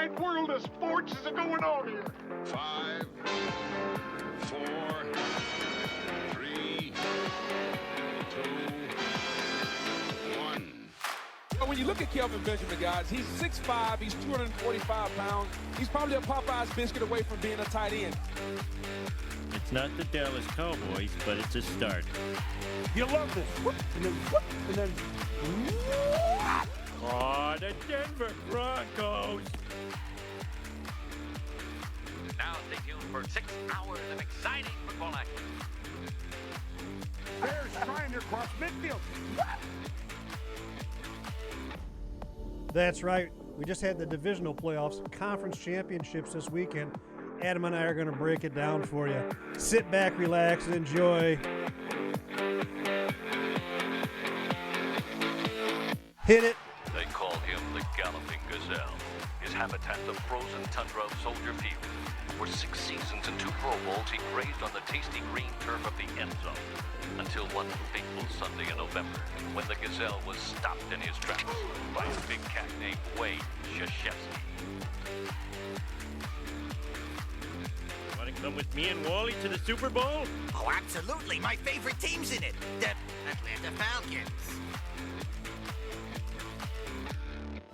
wide world of sports is going on here? 5, 4, 3, 2, 1. When you look at Kelvin Benjamin, guys, he's 6'5", he's 245 pounds. He's probably a Popeye's biscuit away from being a tight end. It's not the Dallas Cowboys, but it's a start. You love this. Whoop, and then whoop, and then whoop. Oh, the Denver Broncos. Now stay tuned for 6 hours of exciting football action. Bears trying to cross midfield. That's right. We just had the divisional playoffs, conference championships this weekend. Adam and I are going to break it down for you. Sit back, relax, and enjoy. Hit it. They call him the Galloping Gazelle. His habitat the frozen tundra of Soldier Field. For 6 seasons and 2 Pro Bowls, he grazed on the tasty green turf of the end zone. Until one fateful Sunday in November, when the Gazelle was stopped in his tracks by a big cat named Wade Krzyzewski. Want to come with me and Wally to the Super Bowl? Oh, absolutely. My favorite team's in it. The Atlanta Falcons.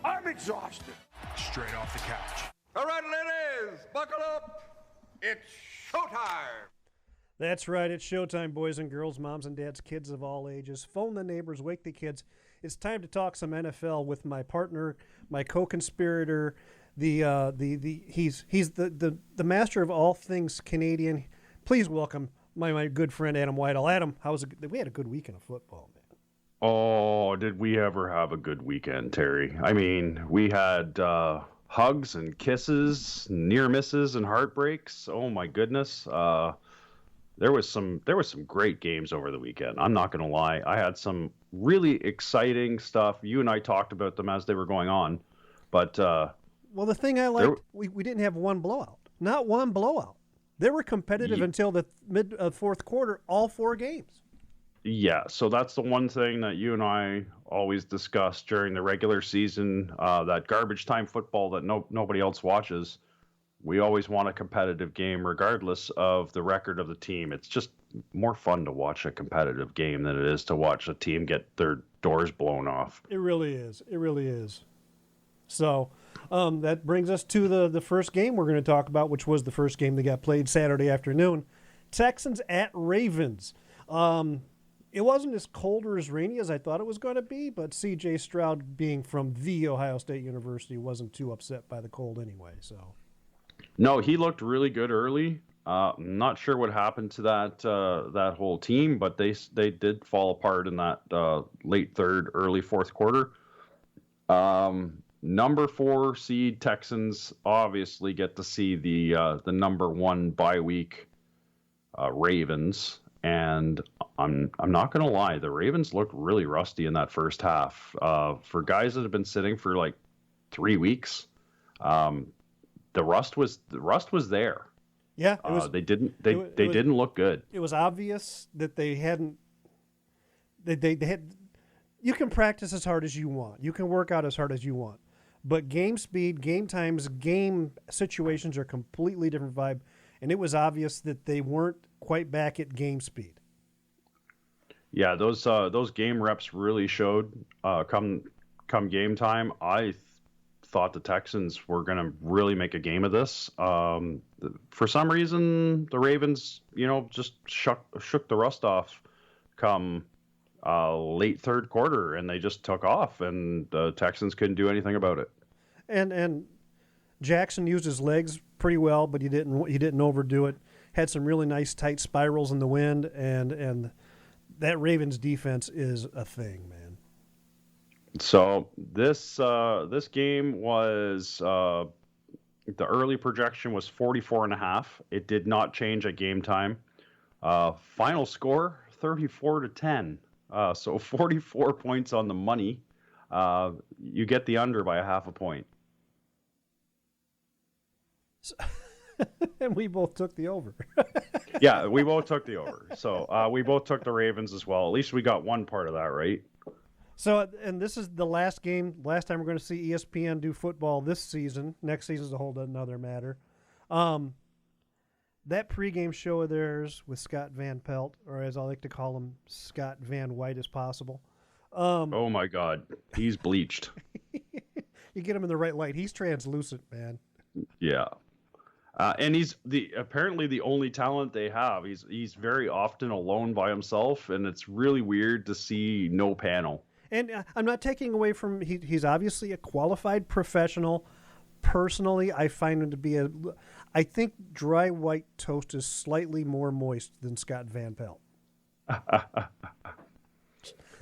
I'm exhausted. Straight off the couch. All right, ladies, buckle up. It's showtime. That's right. It's showtime, boys and girls, moms and dads, kids of all ages. Phone the neighbors, wake the kids. It's time to talk some NFL with my partner, my co-conspirator. He's the master of all things Canadian. Please welcome my good friend Adam Whitehall. Adam, we had a good weekend of football, man. Oh, did we ever have a good weekend, Terry? I mean, we had hugs and kisses, near misses and heartbreaks. Oh my goodness. There was some great games over the weekend. I'm not going to lie. I had some really exciting stuff. You and I talked about them as they were going on. But well, the thing I liked, we didn't have one blowout. Not one blowout. They were competitive until the fourth quarter, all 4 games. Yeah, so that's the one thing that you and I always discuss during the regular season, that garbage time football that nobody else watches. We always want a competitive game regardless of the record of the team. It's just more fun to watch a competitive game than it is to watch a team get their doors blown off. It really is. It really is. So that brings us to the first game we're going to talk about, which was the first game that got played Saturday afternoon. Texans at Ravens. It wasn't as cold or as rainy as I thought it was going to be, but C.J. Stroud, being from the Ohio State University, wasn't too upset by the cold anyway. So, no, he looked really good early. I'm not sure what happened to that whole team, but they did fall apart in that late third, early fourth quarter. Number 4 seed Texans obviously get to see the number 1 bye week Ravens. And I'm not going to lie, the Ravens looked really rusty in that first half. For guys that have been sitting for like 3 weeks, the rust was there. Yeah, they didn't look good. It was obvious that they hadn't. They had. You can practice as hard as you want. You can work out as hard as you want, but game speed, game times, game situations are completely different vibe. And it was obvious that they weren't quite back at game speed. Yeah, those game reps really showed come game time. I thought the Texans were going to really make a game of this. For some reason, the Ravens, just shook the rust off come late third quarter, and they just took off, and the Texans couldn't do anything about it. And Jackson used his legs pretty well, but he didn't overdo it. Had some really nice tight spirals in the wind, and that Ravens defense is a thing, man. So this game was the early projection was 44.5. It did not change at game time. Final score 34-10. So 44 points on the money. You get the under by a half a point. And we both took the over. Yeah, we both took the over. So we both took the Ravens as well. At least we got one part of that right. So, and this is the last game, last time we're going to see ESPN do football this season. Next season is a whole another matter. That pregame show of theirs with Scott Van Pelt, or as I like to call him, Scott Van White as possible. Oh my God, he's bleached. You get him in the right light. He's translucent, man. Yeah. And he's apparently the only talent they have. He's very often alone by himself, and it's really weird to see no panel. And I'm not taking away from he's obviously a qualified professional. Personally, I find him to be I think dry white toast is slightly more moist than Scott Van Pelt.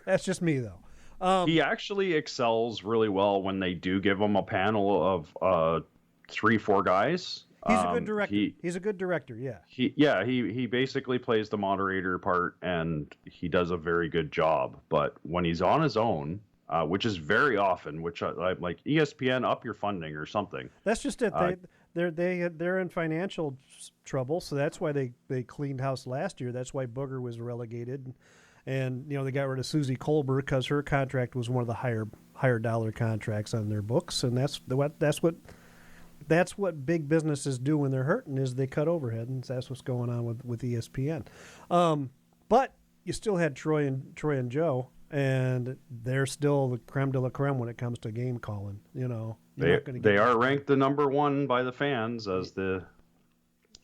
That's just me, though. He actually excels really well when they do give him a panel of 3-4 guys. He's a good director. He's a good director, yeah. He basically plays the moderator part, and he does a very good job. But when he's on his own, which is very often, which I like, ESPN, up your funding or something. That's just it. They're in financial trouble, so that's why they cleaned house last year. That's why Booger was relegated, and they got rid of Susie Colbert because her contract was one of the higher dollar contracts on their books, and that's what big businesses do when they're hurting, is they cut overhead, and that's what's going on with ESPN. But you still had Troy and Joe, and they're still the creme de la creme when it comes to game calling. They are ranked the number one by the fans as the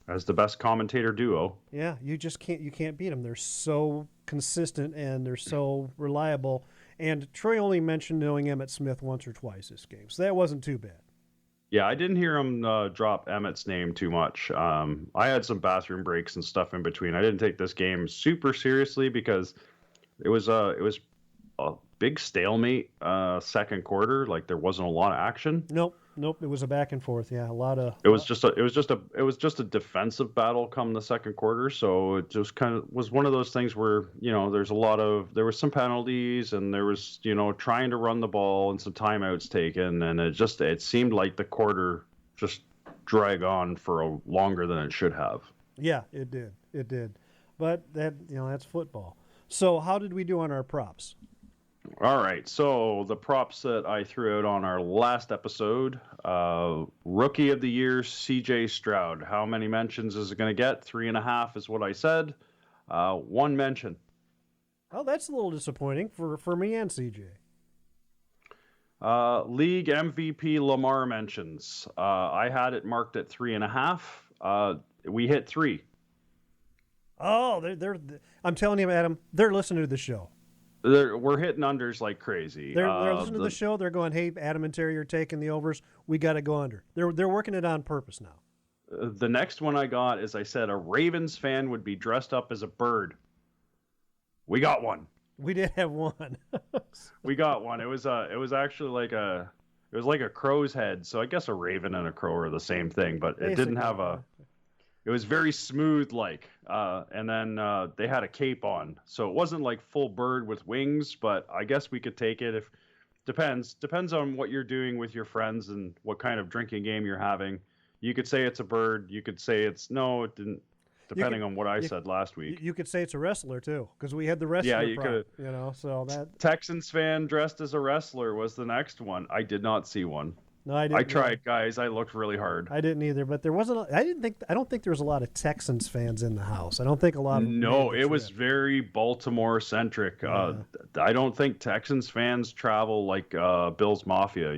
best commentator duo. Yeah, you can't beat them. They're so consistent and they're so reliable. And Troy only mentioned knowing Emmett Smith once or twice this game, so that wasn't too bad. Yeah, I didn't hear him drop Emmett's name too much. I had some bathroom breaks and stuff in between. I didn't take this game super seriously because it was a big stalemate second quarter. Like, there wasn't a lot of action. Nope. It was a back and forth. Yeah, a lot of. It was just a defensive battle come the second quarter. So it just kind of was one of those things where there was some penalties, and there was trying to run the ball and some timeouts taken, and it seemed like the quarter just drag on for longer than it should have. Yeah, it did. But that's football. So how did we do on our props? All right, so the props that I threw out on our last episode, Rookie of the Year, C.J. Stroud. How many mentions is it going to get? 3.5 is what I said. 1 mention. Oh, that's a little disappointing for me and C.J. League MVP Lamar mentions. I had it marked at 3.5. We hit 3. Oh, I'm telling you, Adam, they're listening to the show. We're hitting unders like crazy. They're listening to the show. They're going, "Hey, Adam and Terry are taking the overs. We got to go under." They're working it on purpose now. The next one I got is, I said a Ravens fan would be dressed up as a bird. We got one. We did have one. We got one. It was actually like a crow's head. So I guess a raven and a crow are the same thing, but it didn't have a. It was very smooth, and then they had a cape on, so it wasn't like full bird with wings. But I guess we could take it. Depends on what you're doing with your friends and what kind of drinking game you're having. You could say it's a bird. You could say it didn't. Depending on what I said last week. You could say it's a wrestler too, because we had the wrestler. Yeah, you could. So that Texans fan dressed as a wrestler was the next one. I did not see one. No, I didn't. I tried, guys. I looked really hard. I didn't either, but there wasn't. I don't think there was a lot of Texans fans in the house. I don't think a lot of. No, it was very Baltimore centric. Yeah. I don't think Texans fans travel like Bills Mafia,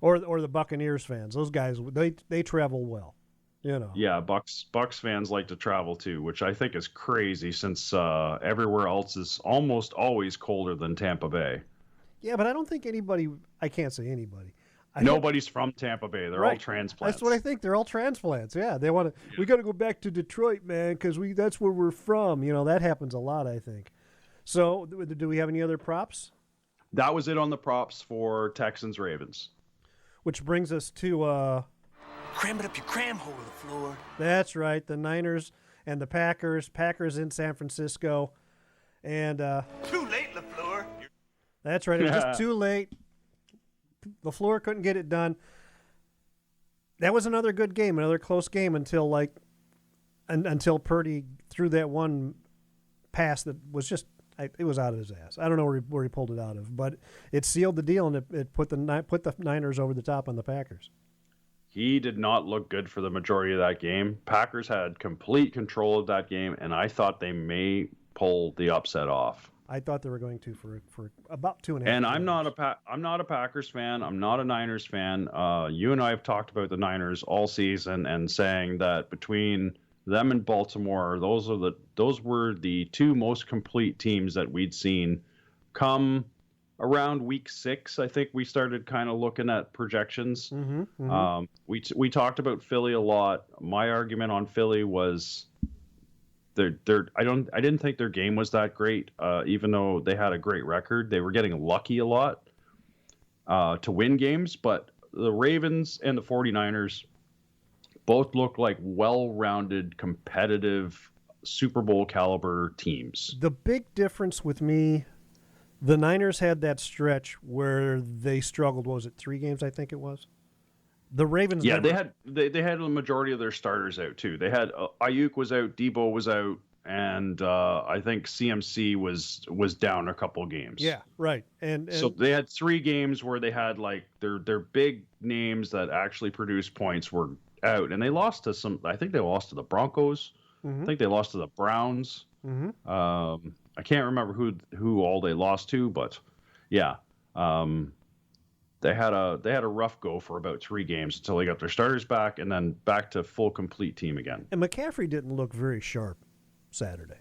or the Buccaneers fans. Those guys, they travel well, Yeah, Bucks fans like to travel too, which I think is crazy since everywhere else is almost always colder than Tampa Bay. Yeah, but I don't think anybody. I can't say anybody. Nobody's from Tampa Bay. They're all transplants. That's what I think. They're all transplants. Yeah, they want to. Yeah. We got to go back to Detroit, man, because that's where we're from. That happens a lot, I think. So, do we have any other props? That was it on the props for Texans Ravens. Which brings us to cram it up your cram hole, LaFleur. That's right. The Niners and the Packers. Packers in San Francisco, and too late, LaFleur. That's right. It was just too late. LaFleur couldn't get it done. That was another good game, another close game until Purdy threw that one pass that was just, it was out of his ass. I don't know where he pulled it out of, but it sealed the deal, and it put the Niners over the top on the Packers. He did not look good for the majority of that game. Packers had complete control of that game, and I thought they may pull the upset off. I thought they were going to for about 2.5. And I'm not a Packers fan. I'm not a Niners fan. You and I have talked about the Niners all season and saying that between them and Baltimore, those were the two most complete teams that we'd seen. Come around week 6, I think we started kind of looking at projections. We talked about Philly a lot. My argument on Philly was I didn't think their game was that great, even though they had a great record. They were getting lucky a lot to win games, but the Ravens and the 49ers both look like well-rounded, competitive Super Bowl caliber teams. The big difference with me, the Niners had that stretch where they struggled. What was it, 3 games? I think it was. The Ravens. Yeah, they had a majority of their starters out too. They had Ayuk was out, Debo was out, and I think CMC was down a couple of games. Yeah, right. And so they had 3 games where they had like their big names that actually produced points were out, and they lost to some. I think they lost to the Broncos. I think they lost to the Browns. I can't remember who all they lost to, but yeah. They had a rough go for about 3 games until they got their starters back, and then back to full complete team again. And McCaffrey didn't look very sharp Saturday.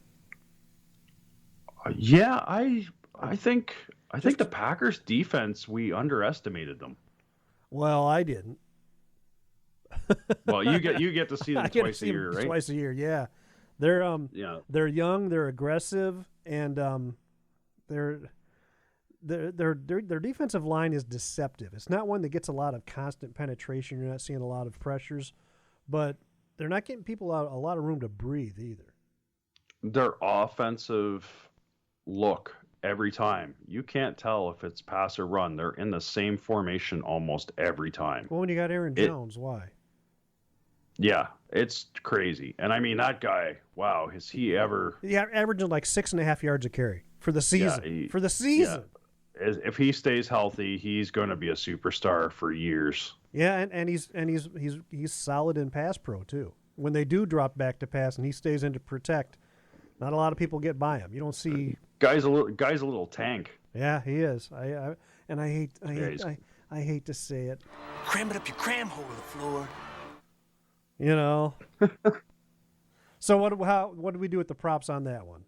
Yeah, I think the Packers defense, we underestimated them. Well, I didn't. Well, you get to see them twice a year, right? Twice a year, yeah. They're young, they're aggressive, and their defensive line is deceptive. It's not one that gets a lot of constant penetration. You're not seeing a lot of pressures, but they're not getting people out a lot of room to breathe either. Their offensive look every time. You can't tell if it's pass or run. They're in the same formation almost every time. Well, when you got Aaron Jones, why? Yeah, it's crazy. And I mean, that guy, wow, has he ever... Yeah, averaging like 6.5 yards a carry for the season. For the season. Yeah. If he stays healthy, he's going to be a superstar for years. Yeah, and he's solid in pass pro too. When they do drop back to pass and he stays in to protect, not a lot of people get by him. You don't see... Guy's a little tank. Yeah, he is. I hate to say it. Cram it up your cram hole, LaFleur. You know. So what do we do with the props on that one?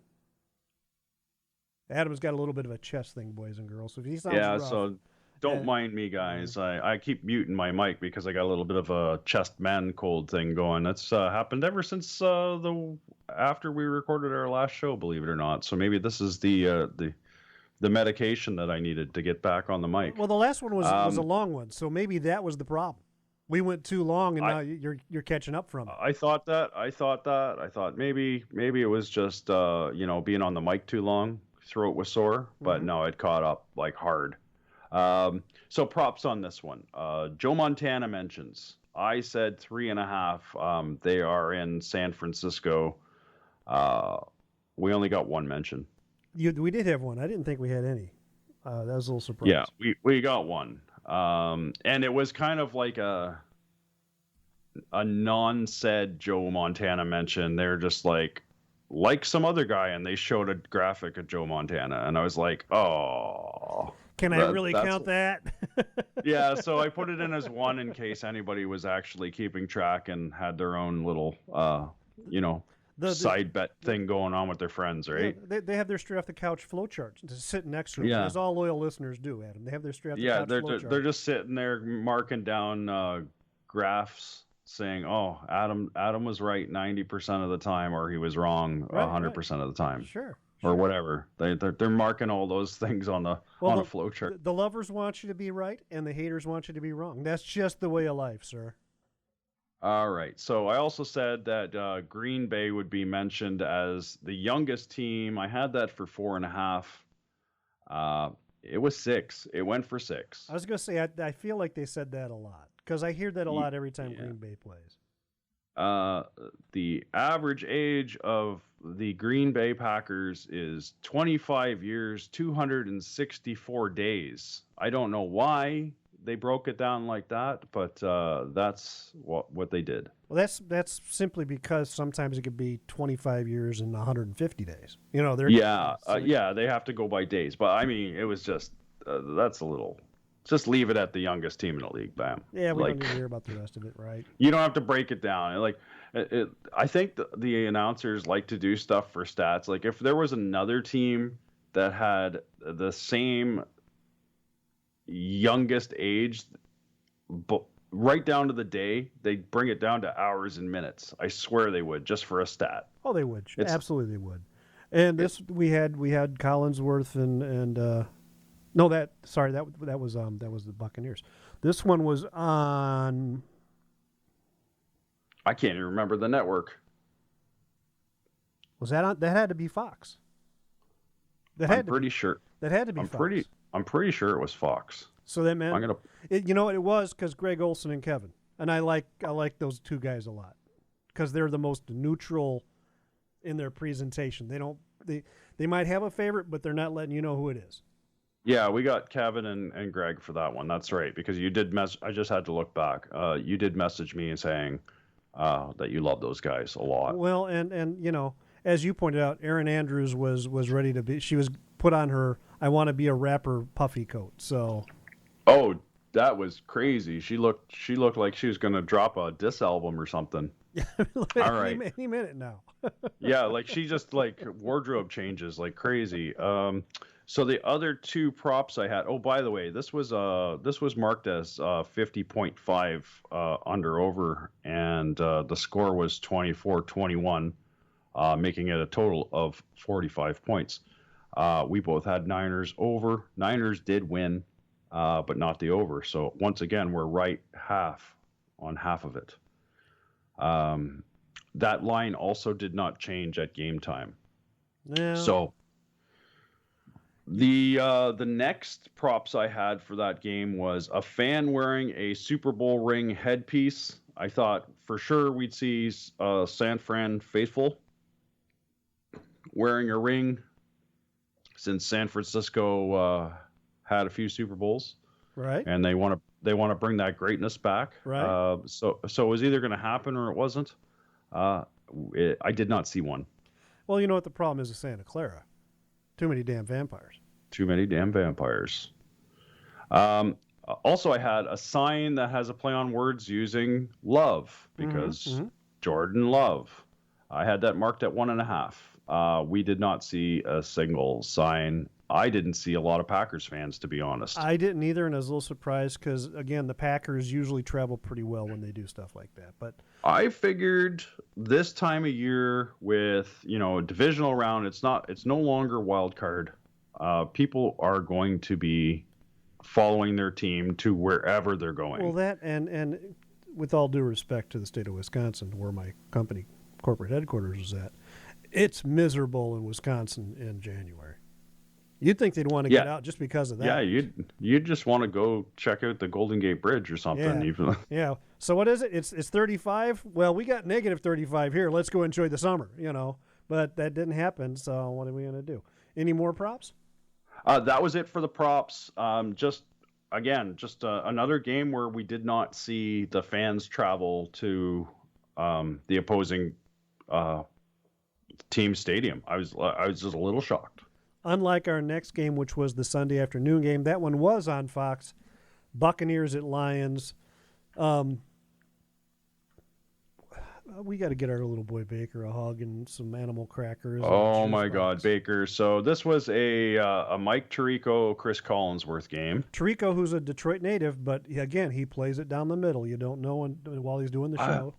Adam's got a little bit of a chest thing, boys and girls. So if he sounds rough, so don't mind me, guys. I keep muting my mic because I got a little bit of a chest man cold thing going. That's happened ever since after we recorded our last show, believe it or not. So maybe this is the medication that I needed to get back on the mic. Well, the last one was a long one, so maybe that was the problem. We went too long, and now you're catching up from it. I thought maybe it was just being on the mic too long. Throat was sore, but no, it caught up like hard. So props on this one. Joe Montana mentions. I said 3.5. They are in San Francisco. We only got one mention. We did have one. I didn't think we had any. That was a little surprise. Yeah, we got one. And it was kind of like a non-said Joe Montana mention. They're just like some other guy, and they showed a graphic of Joe Montana, and I was like, oh. Can I really count that? Yeah, so I put it in as one in case anybody was actually keeping track and had their own little, side bet thing going on with their friends, right? Yeah, they have their straight off the couch flow charts to sit next to them, as all loyal listeners do, Adam. They have their straight off the couch flow charts. They're just sitting there marking down graphs saying, oh, Adam was right 90% of the time, or he was wrong 100% of the time. Sure. Or whatever. They're marking all those things on a flow chart. The lovers want you to be right, and the haters want you to be wrong. That's just the way of life, sir. All right. So I also said that Green Bay would be mentioned as the youngest team. I had that for 4.5. It was 6. It went for 6. I was going to say, I feel like they said that a lot because I hear that a lot every time Green Bay plays. The average age of the Green Bay Packers is 25 years, 264 days. I don't know why they broke it down like that, but that's what they did. Well, that's simply because sometimes it could be 25 years and 150 days. You know, they're They have to go by days. But I mean, it was just that's a little. Just leave it at the youngest team in the league, bam. Yeah, we don't need to hear about the rest of it, right? You don't have to break it down. I think the announcers like to do stuff for stats. Like if there was another team that had the same youngest age, but right down to the day, they'd bring it down to hours and minutes. I swear they would, just for a stat. Oh, they would. Absolutely, they would. And this we had Collinsworth and that was the Buccaneers. This one was on. I can't even remember the network. Was that on? That had to be Fox. I'm pretty sure. That had to be Fox. I'm pretty sure it was Fox. So that meant you know what it was, because Greg Olson and Kevin, and I like those two guys a lot because they're the most neutral in their presentation. They might have a favorite, but they're not letting you know who it is. Yeah, we got Kevin and Greg for that one. That's right, because you did I just had to look back. You did message me saying that you love those guys a lot. Well, and you know, as you pointed out, Erin Andrews was ready to be. She was put on her "I want to be a rapper" puffy coat. So. Oh, that was crazy. She looked like she was going to drop a diss album or something. All right. Any minute now. Yeah, like she just like wardrobe changes like crazy. So the other two props I had. Oh, by the way, this was marked as 50.5 under over, and the score was 24-21, making it a total of 45 points. We both had Niners over. Niners did win. But not the over. So once again, we're right half on half of it. That line also did not change at game time. Yeah. So the next props I had for that game was a fan wearing a Super Bowl ring headpiece. I thought for sure we'd see San Fran faithful wearing a ring, since San Francisco had a few Super Bowls, right? And they want to bring that greatness back, right? So it was either going to happen or it wasn't. I did not see one. Well, you know what the problem is with Santa Clara? Too many damn vampires. Too many damn vampires. Also, I had a sign that has a play on words using love, because Jordan Love. I had that marked at 1.5. We did not see a single sign. I didn't see a lot of Packers fans, to be honest. I didn't either, and I was a little surprised because, again, the Packers usually travel pretty well when they do stuff like that. But I figured this time of year with, divisional round, it's no longer wild card. People are going to be following their team to wherever they're going. Well, that and with all due respect to the state of Wisconsin, where my company corporate headquarters is at, it's miserable in Wisconsin in January. You'd think they'd want to get out just because of that. Yeah, you'd just want to go check out the Golden Gate Bridge or something. Yeah. Yeah. So what is it? It's 35. Well, we got negative 35 here. Let's go enjoy the summer, But that didn't happen. So what are we going to do? Any more props? That was it for the props. Just another game where we did not see the fans travel to the opposing team stadium. I was just a little shocked. Unlike our next game, which was the Sunday afternoon game, that one was on Fox. Buccaneers at Lions. We got to get our little boy Baker a hug and some animal crackers. Oh my God, Baker! So this was a Mike Tirico, Chris Collinsworth game. Tirico, who's a Detroit native, but again, he plays it down the middle. You don't know while he's doing the show.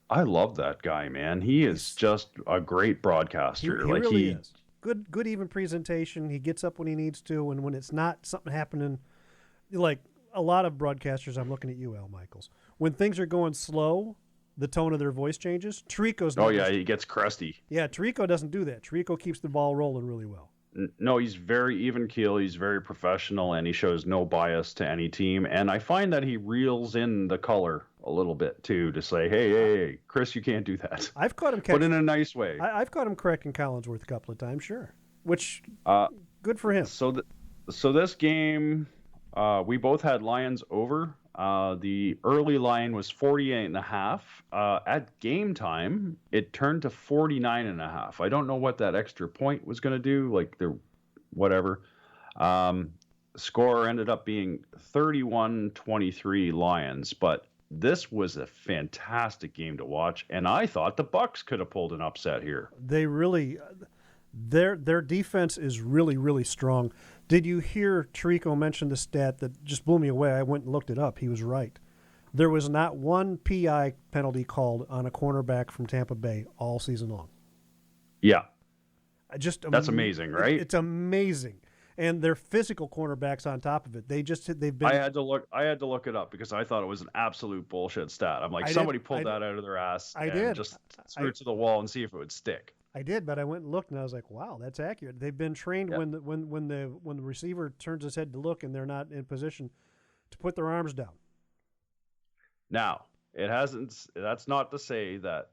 I love that guy, man. He is just a great broadcaster. He really is. Good even presentation. He gets up when he needs to, and when it's not something happening, like a lot of broadcasters, I'm looking at you, Al Michaels. When things are going slow, the tone of their voice changes. Tirico's not. Oh yeah, he gets crusty. Yeah, Tirico doesn't do that. Tirico keeps the ball rolling really well. No, he's very even keel. He's very professional, and he shows no bias to any team. And I find that he reels in the color a little bit too to say, hey, Chris, you can't do that. I've caught him but in a nice way. I've caught him correcting Collinsworth a couple of times, sure. Which good for him. So this game, we both had Lions over. The early line was 48.5. At game time, it turned to 49.5. I don't know what that extra point was going to do, like the whatever. Score ended up being 31-23 Lions, but this was a fantastic game to watch, and I thought the Bucs could have pulled an upset here. They really, their defense is really, really strong. Did you hear Tirico mention the stat that just blew me away? I went and looked it up. He was right. There was not one PI penalty called on a cornerback from Tampa Bay all season long. Yeah. That's amazing, right? It's amazing. And they're physical cornerbacks on top of it. They've been. I had to look it up because I thought it was an absolute bullshit stat. I'm like, somebody pulled that out of their ass. Just threw it to the wall and see if it would stick. I did, but I went and looked, and I was like, wow, that's accurate. They've been trained when the receiver turns his head to look, and they're not in position to put their arms down. Now, it hasn't. That's not to say that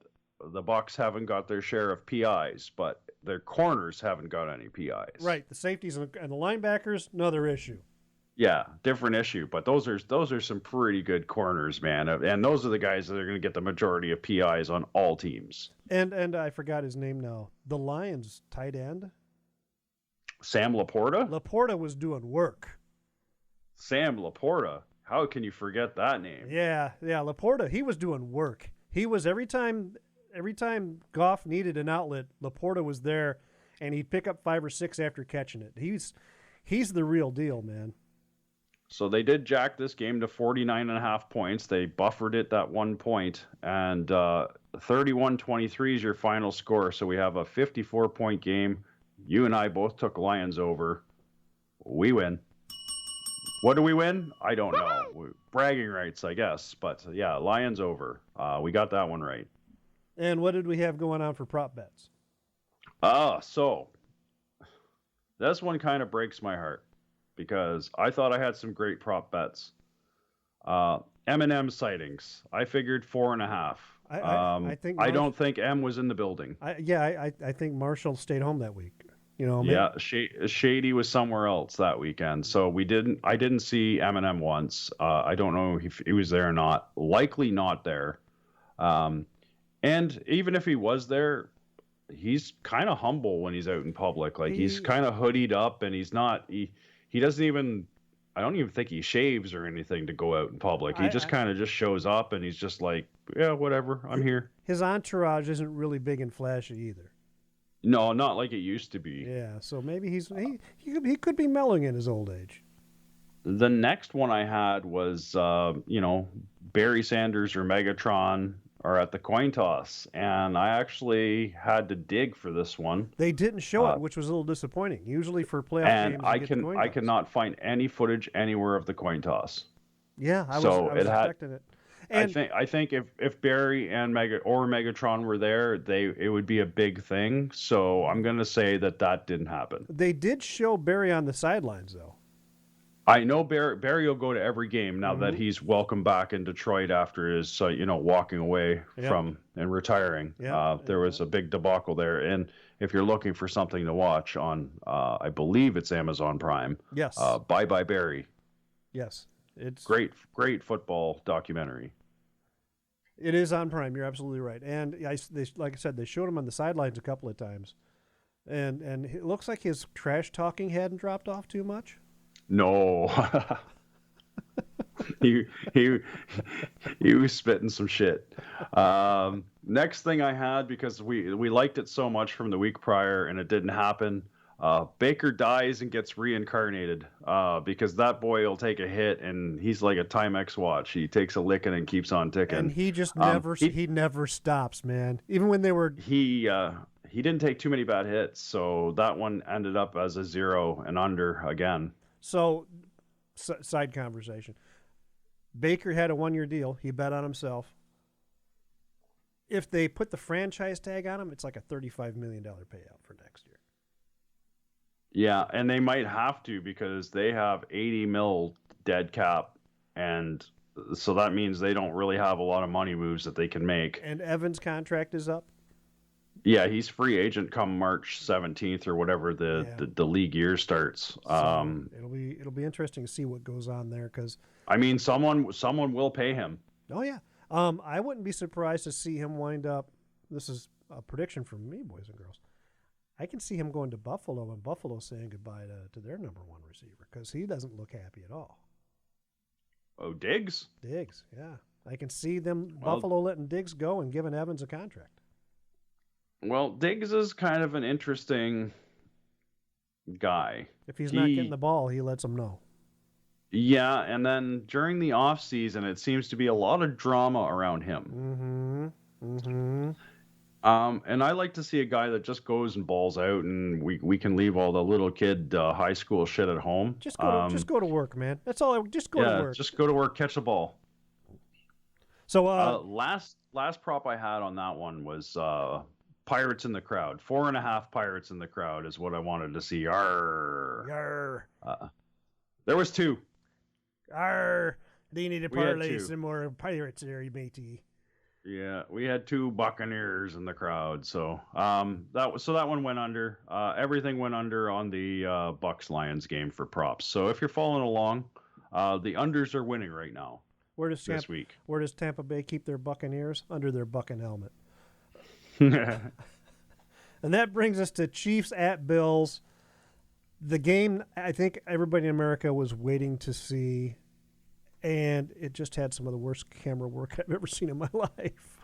the Bucs haven't got their share of PIs, but their corners haven't got any PIs. Right, the safeties and the linebackers, another issue. Yeah, different issue, but those are some pretty good corners, man, and those are the guys that are going to get the majority of PIs on all teams. And I forgot his name now. The Lions tight end, Sam Laporta. Laporta was doing work. Sam Laporta, how can you forget that name? Yeah, Laporta, he was doing work. He was every time Goff needed an outlet, Laporta was there, and he'd pick up 5 or 6 after catching it. He's the real deal, man. So they did jack this game to 49.5 points. They buffered it that 1 point, and 31-23 is your final score. So we have a 54-point game. You and I both took Lions over. We win. What do we win? I don't know. Bragging rights, I guess. But yeah, Lions over. We got that one right. And what did we have going on for prop bets? So this one kind of breaks my heart because I thought I had some great prop bets. M&M sightings. I figured 4.5. I think I don't think M was in the building. I think Marshall stayed home that week. Yeah, Shady was somewhere else that weekend, so I didn't see M&M once. I don't know if he was there or not. Likely not there. And even if he was there, he's kind of humble when he's out in public. Like he's kind of hoodied up, and he's not. He doesn't even. I don't even think he shaves or anything to go out in public. He just kind of just shows up, and he's just like, yeah, whatever, I'm here. His entourage isn't really big and flashy either. No, not like it used to be. Yeah, so maybe he could be mellowing in his old age. The next one I had was Barry Sanders or Megatron are at the coin toss, and I actually had to dig for this one. They didn't show it, which was a little disappointing. Usually for playoff and games, I cannot find any footage anywhere of the coin toss. Yeah, I was expecting it. And I think if Barry and Megatron were there, it would be a big thing. So I'm going to say that didn't happen. They did show Barry on the sidelines, though. I know Barry will go to every game now that he's welcome back in Detroit after his walking away from and retiring. There was a big debacle there, and if you're looking for something to watch on, I believe it's Amazon Prime. Yes. Bye Bye Barry. Yes, it's great football documentary. It is on Prime. You're absolutely right. And like I said, they showed him on the sidelines a couple of times, and it looks like his trash talking hadn't dropped off too much. No, he was spitting some shit. Next thing I had, because we liked it so much from the week prior and it didn't happen. Baker dies and gets reincarnated because that boy will take a hit and he's like a Timex watch. He takes a licking and keeps on ticking. And he just never stops, man. Even when they were he didn't take too many bad hits, so that one ended up as a 0 and under again. So, side conversation. Baker had a 1-year deal. He bet on himself. If they put the franchise tag on him, it's like a $35 million payout for next year. Yeah, and they might have to because they have $80 million dead cap, and So that means they don't really have a lot of money moves that they can make. And Evans' contract is up. Yeah, he's free agent come March 17th or whatever the league year starts. So it'll be interesting to see what goes on there because I mean, someone will pay him. Oh yeah, I wouldn't be surprised to see him wind up. This is a prediction from me, boys and girls. I can see him going to Buffalo and Buffalo saying goodbye to their number one receiver because he doesn't look happy at all. Oh, Diggs? Diggs, yeah. I can see them Buffalo letting Diggs go and giving Evans a contract. Well, Diggs is kind of an interesting guy. If he's not getting the ball, he lets them know. Yeah, and then during the off season, it seems to be a lot of drama around him. And I like to see a guy that just goes and balls out, and we can leave all the little kid high school shit at home. Just go to work, man. That's all. Just go to work. Just go to work, catch the ball. So last prop I had on that one was Pirates in the crowd. 4.5 Pirates in the crowd is what I wanted to see. Arr. There was 2. Arr. They need to parlay some more Pirates there, matey. Yeah, we had 2 Buccaneers in the crowd, so that one went under. Everything went under on the Bucks-Lions game for props. So if you're following along, the unders are winning right now. This week. Where does Tampa Bay keep their Buccaneers? Under their Buccan helmet. And that brings us to Chiefs at Bills. The game I think everybody in America was waiting to see. And it just had some of the worst camera work I've ever seen in my life.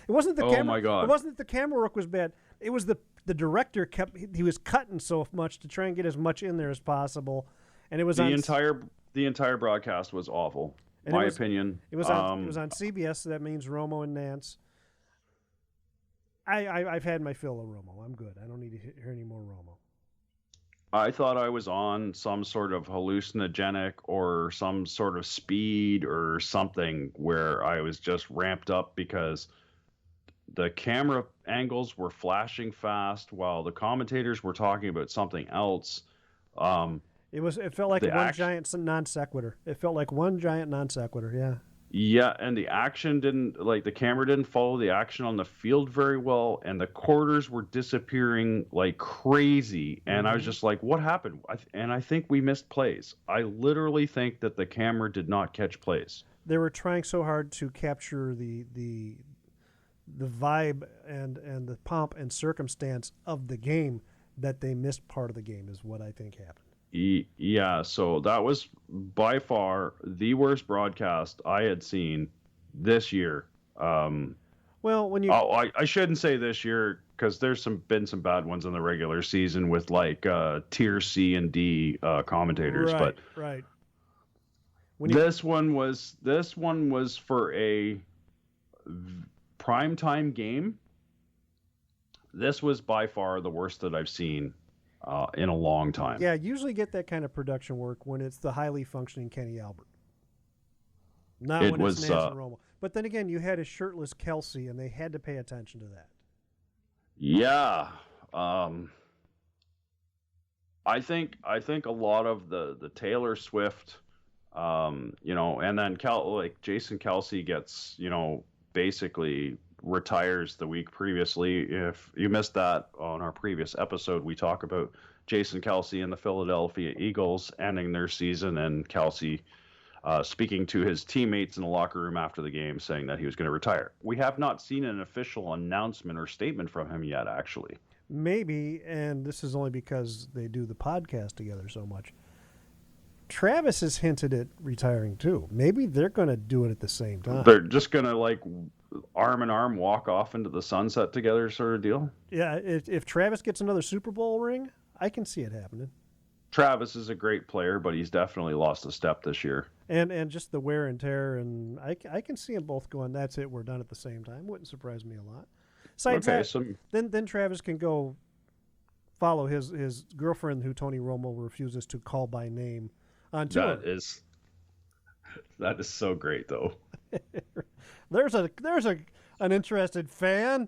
It wasn't the camera. Oh my God! It wasn't the camera work was bad. It was the director he was cutting so much to try and get as much in there as possible, and it was the entire broadcast was awful. In my opinion. It was on CBS. So that means Romo and Nance. I've had my fill of Romo. I'm good. I don't need to hear any more Romo. I thought I was on some sort of hallucinogenic or some sort of speed or something where I was just ramped up because the camera angles were flashing fast while the commentators were talking about something else. It felt like giant non sequitur. It felt like one giant non sequitur. Yeah. Yeah, and the action the camera didn't follow the action on the field very well, and the quarters were disappearing like crazy, and I was just like, what happened? I think we missed plays. I literally think that the camera did not catch plays. They were trying so hard to capture the vibe and the pomp and circumstance of the game that they missed part of the game is what I think happened. Yeah, so that was by far the worst broadcast I had seen this year. Well, when you I shouldn't say this year because there's been some bad ones in the regular season with like tier C and D commentators, right. This one was for a primetime game. This was by far the worst that I've seen in a long time. Yeah, usually get that kind of production work when it's the highly functioning Kenny Albert. Not when it's Nance and Romo. But then again, you had a shirtless Kelsey, and they had to pay attention to that. Yeah. I think a lot of the Taylor Swift, and then Jason Kelsey gets, basically retires the week previously. If you missed that on our previous episode, we talk about Jason Kelsey and the Philadelphia Eagles ending their season, and Kelsey speaking to his teammates in the locker room after the game saying that he was going to retire. We have not seen an official announcement or statement from him yet, actually. Maybe, and this is only because they do the podcast together so much, Travis has hinted at retiring too. Maybe they're going to do it at the same time. They're just going to arm in arm walk off into the sunset together sort of deal. Yeah, if Travis gets another Super Bowl ring, I can see it happening. Travis is a great player, but he's definitely lost a step this year. And just the wear and tear, and I can see them both going, that's it, we're done at the same time. Wouldn't surprise me a lot. Then Travis can go follow his girlfriend, who Tony Romo refuses to call by name, on tour. That is so great, though. There's an interested fan.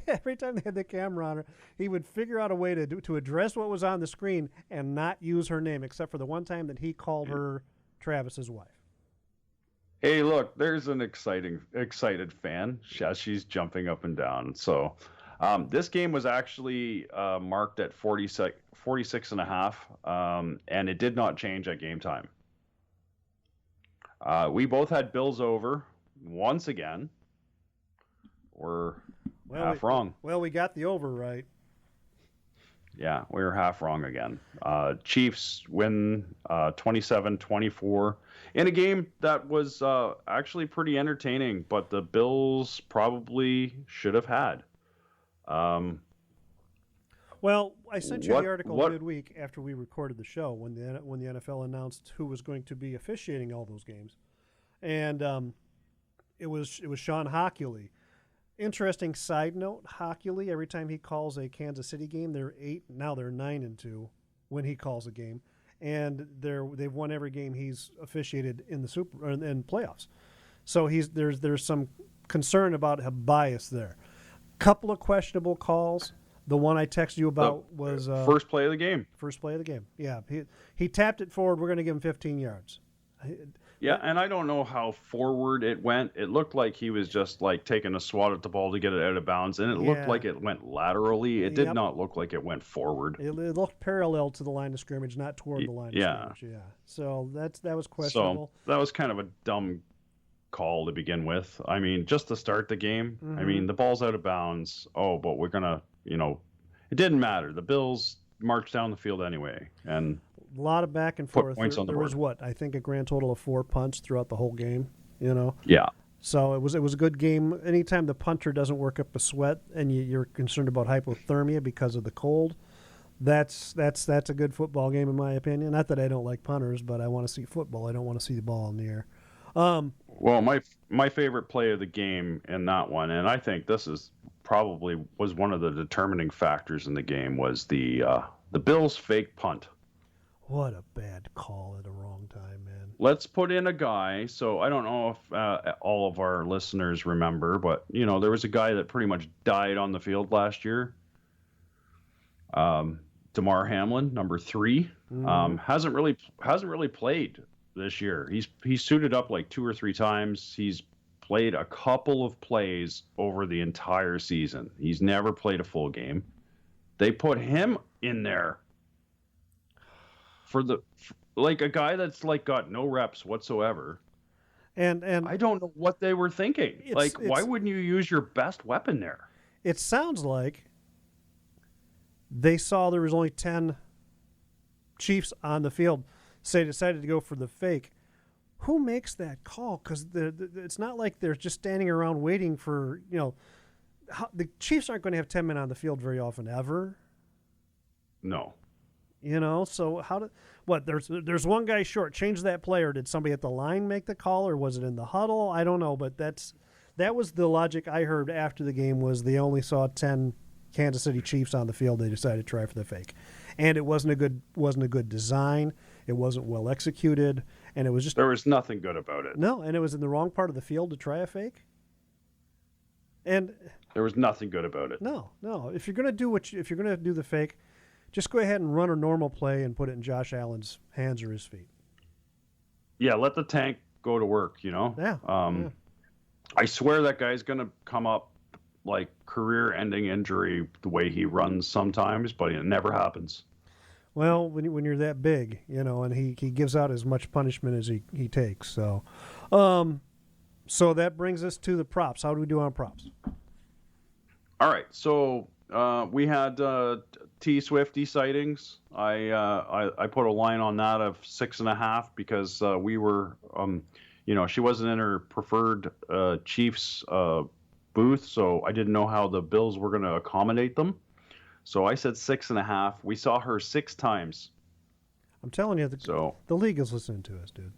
Every time they had the camera on her, he would figure out a way to address what was on the screen and not use her name, except for the one time that he called her Travis's wife. Hey, look, there's an excited fan. She's jumping up and down. So this game was actually marked at 46 and a half, and it did not change at game time. We both had Bills over once again. We're half wrong. Well, we got the over right. Yeah, we were half wrong again. Chiefs win 27-24 in a game that was actually pretty entertaining, but the Bills probably should have had. Well, I sent you the article midweek after we recorded the show when the NFL announced who was going to be officiating all those games, and it was Sean Hockley. Interesting side note: Hockley, every time he calls a Kansas City game, they're 8. Now they're 9-2 when he calls a game, and they've won every game he's officiated in the in playoffs. So there's some concern about a bias there. Couple of questionable calls. The one I texted you about was first play of the game. First play of the game. Yeah, he tapped it forward. We're going to give him 15 yards. Yeah, and I don't know how forward it went. It looked like he was just like taking a swat at the ball to get it out of bounds, and it looked like it went laterally. It did not look like it went forward. It looked parallel to the line of scrimmage, not toward the line of scrimmage. Yeah. So that was questionable. So that was kind of a dumb call to begin with. I mean, just to start the game. Mm-hmm. I mean, the ball's out of bounds. Oh, but we're gonna, it didn't matter. The Bills marched down the field anyway, and a lot of back and forth. Points on the board. Was I think a grand total of 4 punts throughout the whole game. Yeah. So it was a good game. Anytime the punter doesn't work up a sweat and you're concerned about hypothermia because of the cold, that's a good football game in my opinion. Not that I don't like punters, but I want to see football. I don't want to see the ball in the air. Well, my favorite play of the game in that one, and I think this is probably was one of the determining factors in the game, was the Bills' fake punt. What a bad call at the wrong time, man. Let's put in a guy. So I don't know if all of our listeners remember, but there was a guy that pretty much died on the field last year. Damar Hamlin, number 3, hasn't really played this year. He's suited up like 2 or 3 times. He's played a couple of plays over the entire season. He's never played a full game. They put him in there for a guy that's like got no reps whatsoever. And I don't know what they were thinking. Why wouldn't you use your best weapon there? It sounds like they saw there was only 10 Chiefs on the field, so they decided to go for the fake. Who makes that call? Because it's not like they're just standing around waiting for, the Chiefs aren't going to have 10 men on the field very often ever. No. So there's one guy short. Change that play, or did somebody at the line make the call, or was it in the huddle? I don't know, but that was the logic I heard after the game, was they only saw 10 Kansas City Chiefs on the field. They decided to try for the fake, and it wasn't a good design. It wasn't well executed, and it was just, there was nothing good about it. No, and it was in the wrong part of the field to try a fake. And there was nothing good about it. No. If you're gonna do the fake, just go ahead and run a normal play and put it in Josh Allen's hands or his feet. Yeah, let the tank go to work, Yeah. I swear that guy's going to come up like career-ending injury the way he runs sometimes, but it never happens. Well, when you're that big, and he gives out as much punishment as he takes. So that brings us to the props. How do we do on props? All right, so we had T Swifty sightings. I put a line on that of 6.5 because we were, she wasn't in her preferred Chiefs booth, so I didn't know how the Bills were going to accommodate them. So I said 6.5. We saw her 6 times. I'm telling you, the league is listening to us, dude.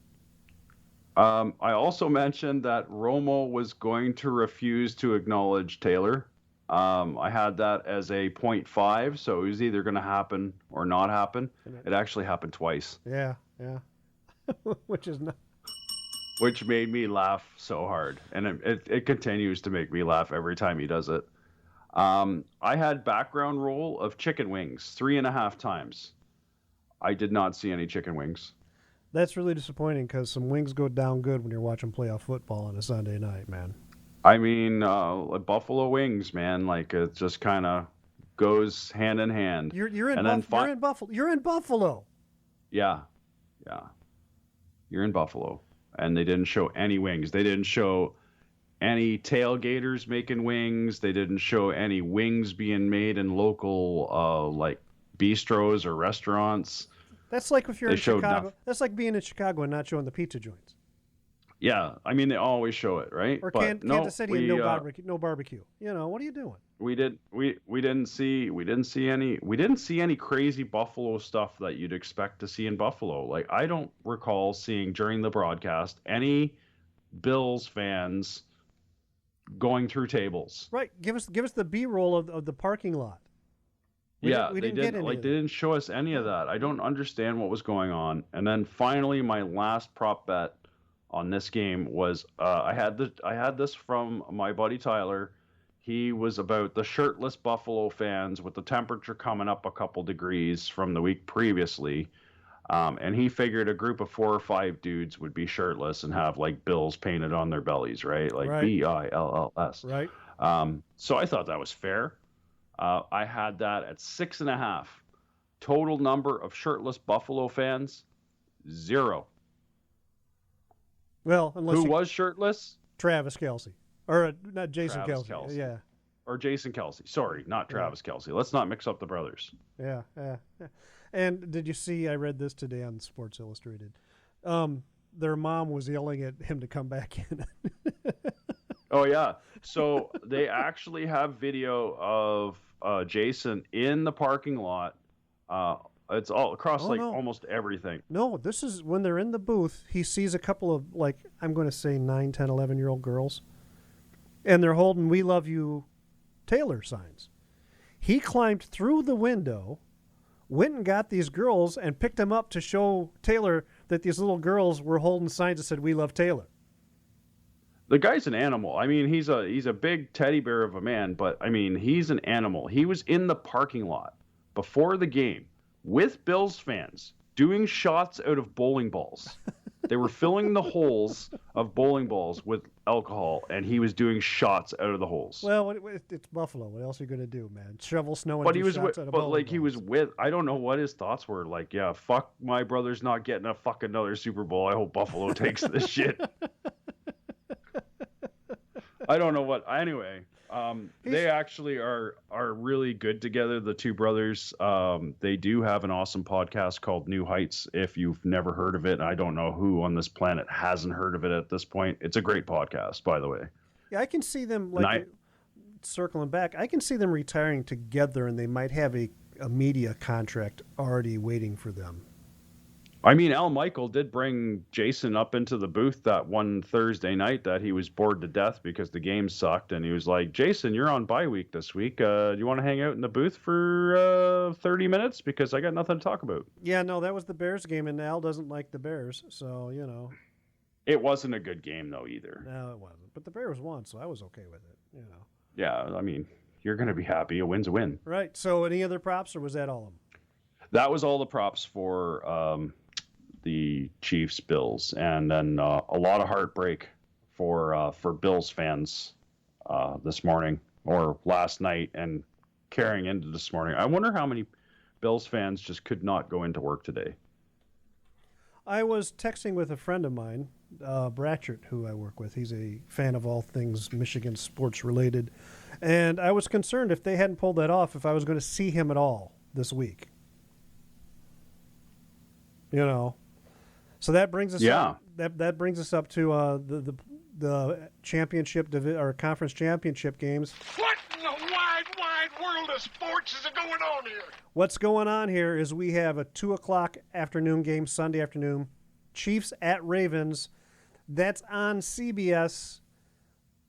I also mentioned that Romo was going to refuse to acknowledge Taylor. I had that as a 0.5, so it was either going to happen or not happen. It actually happened twice. Yeah. Which made me laugh so hard, and it continues to make me laugh every time he does it. I had background roll of chicken wings 3.5 times. I did not see any chicken wings. That's really disappointing because some wings go down good when you're watching playoff football on a Sunday night, man. I mean, Buffalo wings, man. Like it just kind of goes hand in hand. You're in Buffalo. You're in Buffalo. Yeah. You're in Buffalo, and they didn't show any wings. They didn't show any tailgaters making wings. They didn't show any wings being made in local like bistros or restaurants. That's like if you're in Chicago. Nothing. That's like being in Chicago and not showing the pizza joints. Yeah, I mean they always show it, right? Or Kansas City and no barbecue. You know, what are you doing? We didn't see any crazy Buffalo stuff that you'd expect to see in Buffalo. Like I don't recall seeing during the broadcast any Bills fans going through tables. Right. Give us the B-roll of the parking lot. They didn't show us any of that. I don't understand what was going on. And then finally, my last prop bet on this game was I had this from my buddy Tyler. He was about the shirtless Buffalo fans with the temperature coming up a couple degrees from the week previously. And he figured a group of 4 or 5 dudes would be shirtless and have like Bills painted on their bellies, right? Like BILLS. Right. So I thought that was fair. I had that at 6.5. Total number of shirtless Buffalo fans, 0. Well, unless who was shirtless? Travis Kelce. Or not Jason Travis Kelce. Yeah. Or Jason Kelce. Sorry, not Travis Kelce. Let's not mix up the brothers. Yeah. And did you see, I read this today on Sports Illustrated. Their mom was yelling at him to come back in. Oh, yeah. So they actually have video of Jason in the parking lot. It's all across almost everything. No, this is when they're in the booth. He sees a couple of, like, I'm going to say 9, 10, 11-year-old girls. And they're holding "We Love You" Taylor signs. He climbed through the window, went and got these girls, and picked them up to show Taylor that these little girls were holding signs that said "We love Taylor." The guy's an animal. I mean, he's a big teddy bear of a man, but I mean, he's an animal. He was in the parking lot before the game with Bills fans doing shots out of bowling balls. They were filling the holes of bowling balls with alcohol, and he was doing shots out of the holes. Well, it's Buffalo. What else are you going to do, man? Shovel snow and but do he was shots with, out of but bowling like balls. he was with. I don't know what his thoughts were. Like, yeah, fuck my brother's not getting a fucking another Super Bowl. I hope Buffalo takes this shit. I don't know what. Anyway, they actually are really good together. The two brothers. They do have an awesome podcast called New Heights. If you've never heard of it, I don't know who on this planet hasn't heard of it at this point. It's a great podcast, by the way. Yeah, I can see them circling back. I can see them retiring together, and they might have a media contract already waiting for them. I mean, Al Michael did bring Jason up into the booth that one Thursday night that he was bored to death because the game sucked. And he was like, Jason, you're on bye week this week. Do you want to hang out in the booth for 30 minutes? Because I got nothing to talk about. Yeah, no, that was the Bears game, and Al doesn't like the Bears. So, you know. It wasn't a good game, though, either. No, it wasn't. But the Bears won, so I was okay with it, you know. Yeah, I mean, you're going to be happy. A win's a win. Right. So any other props, or was that all of them? That was all the props for the Chiefs Bills, and then a lot of heartbreak for Bills fans this morning or last night and carrying into this morning. I wonder how many Bills fans just could not go into work today. I was texting with a friend of mine, Bratchert, who I work with. He's a fan of all things Michigan sports related, and I was concerned if they hadn't pulled that off, if I was going to see him at all this week. You know. So that brings us up. That brings us up to the championship or conference championship games. What in the wide world of sports is going on here? What's going on here is we have a 2:00 afternoon game Sunday afternoon, Chiefs at Ravens. That's on CBS.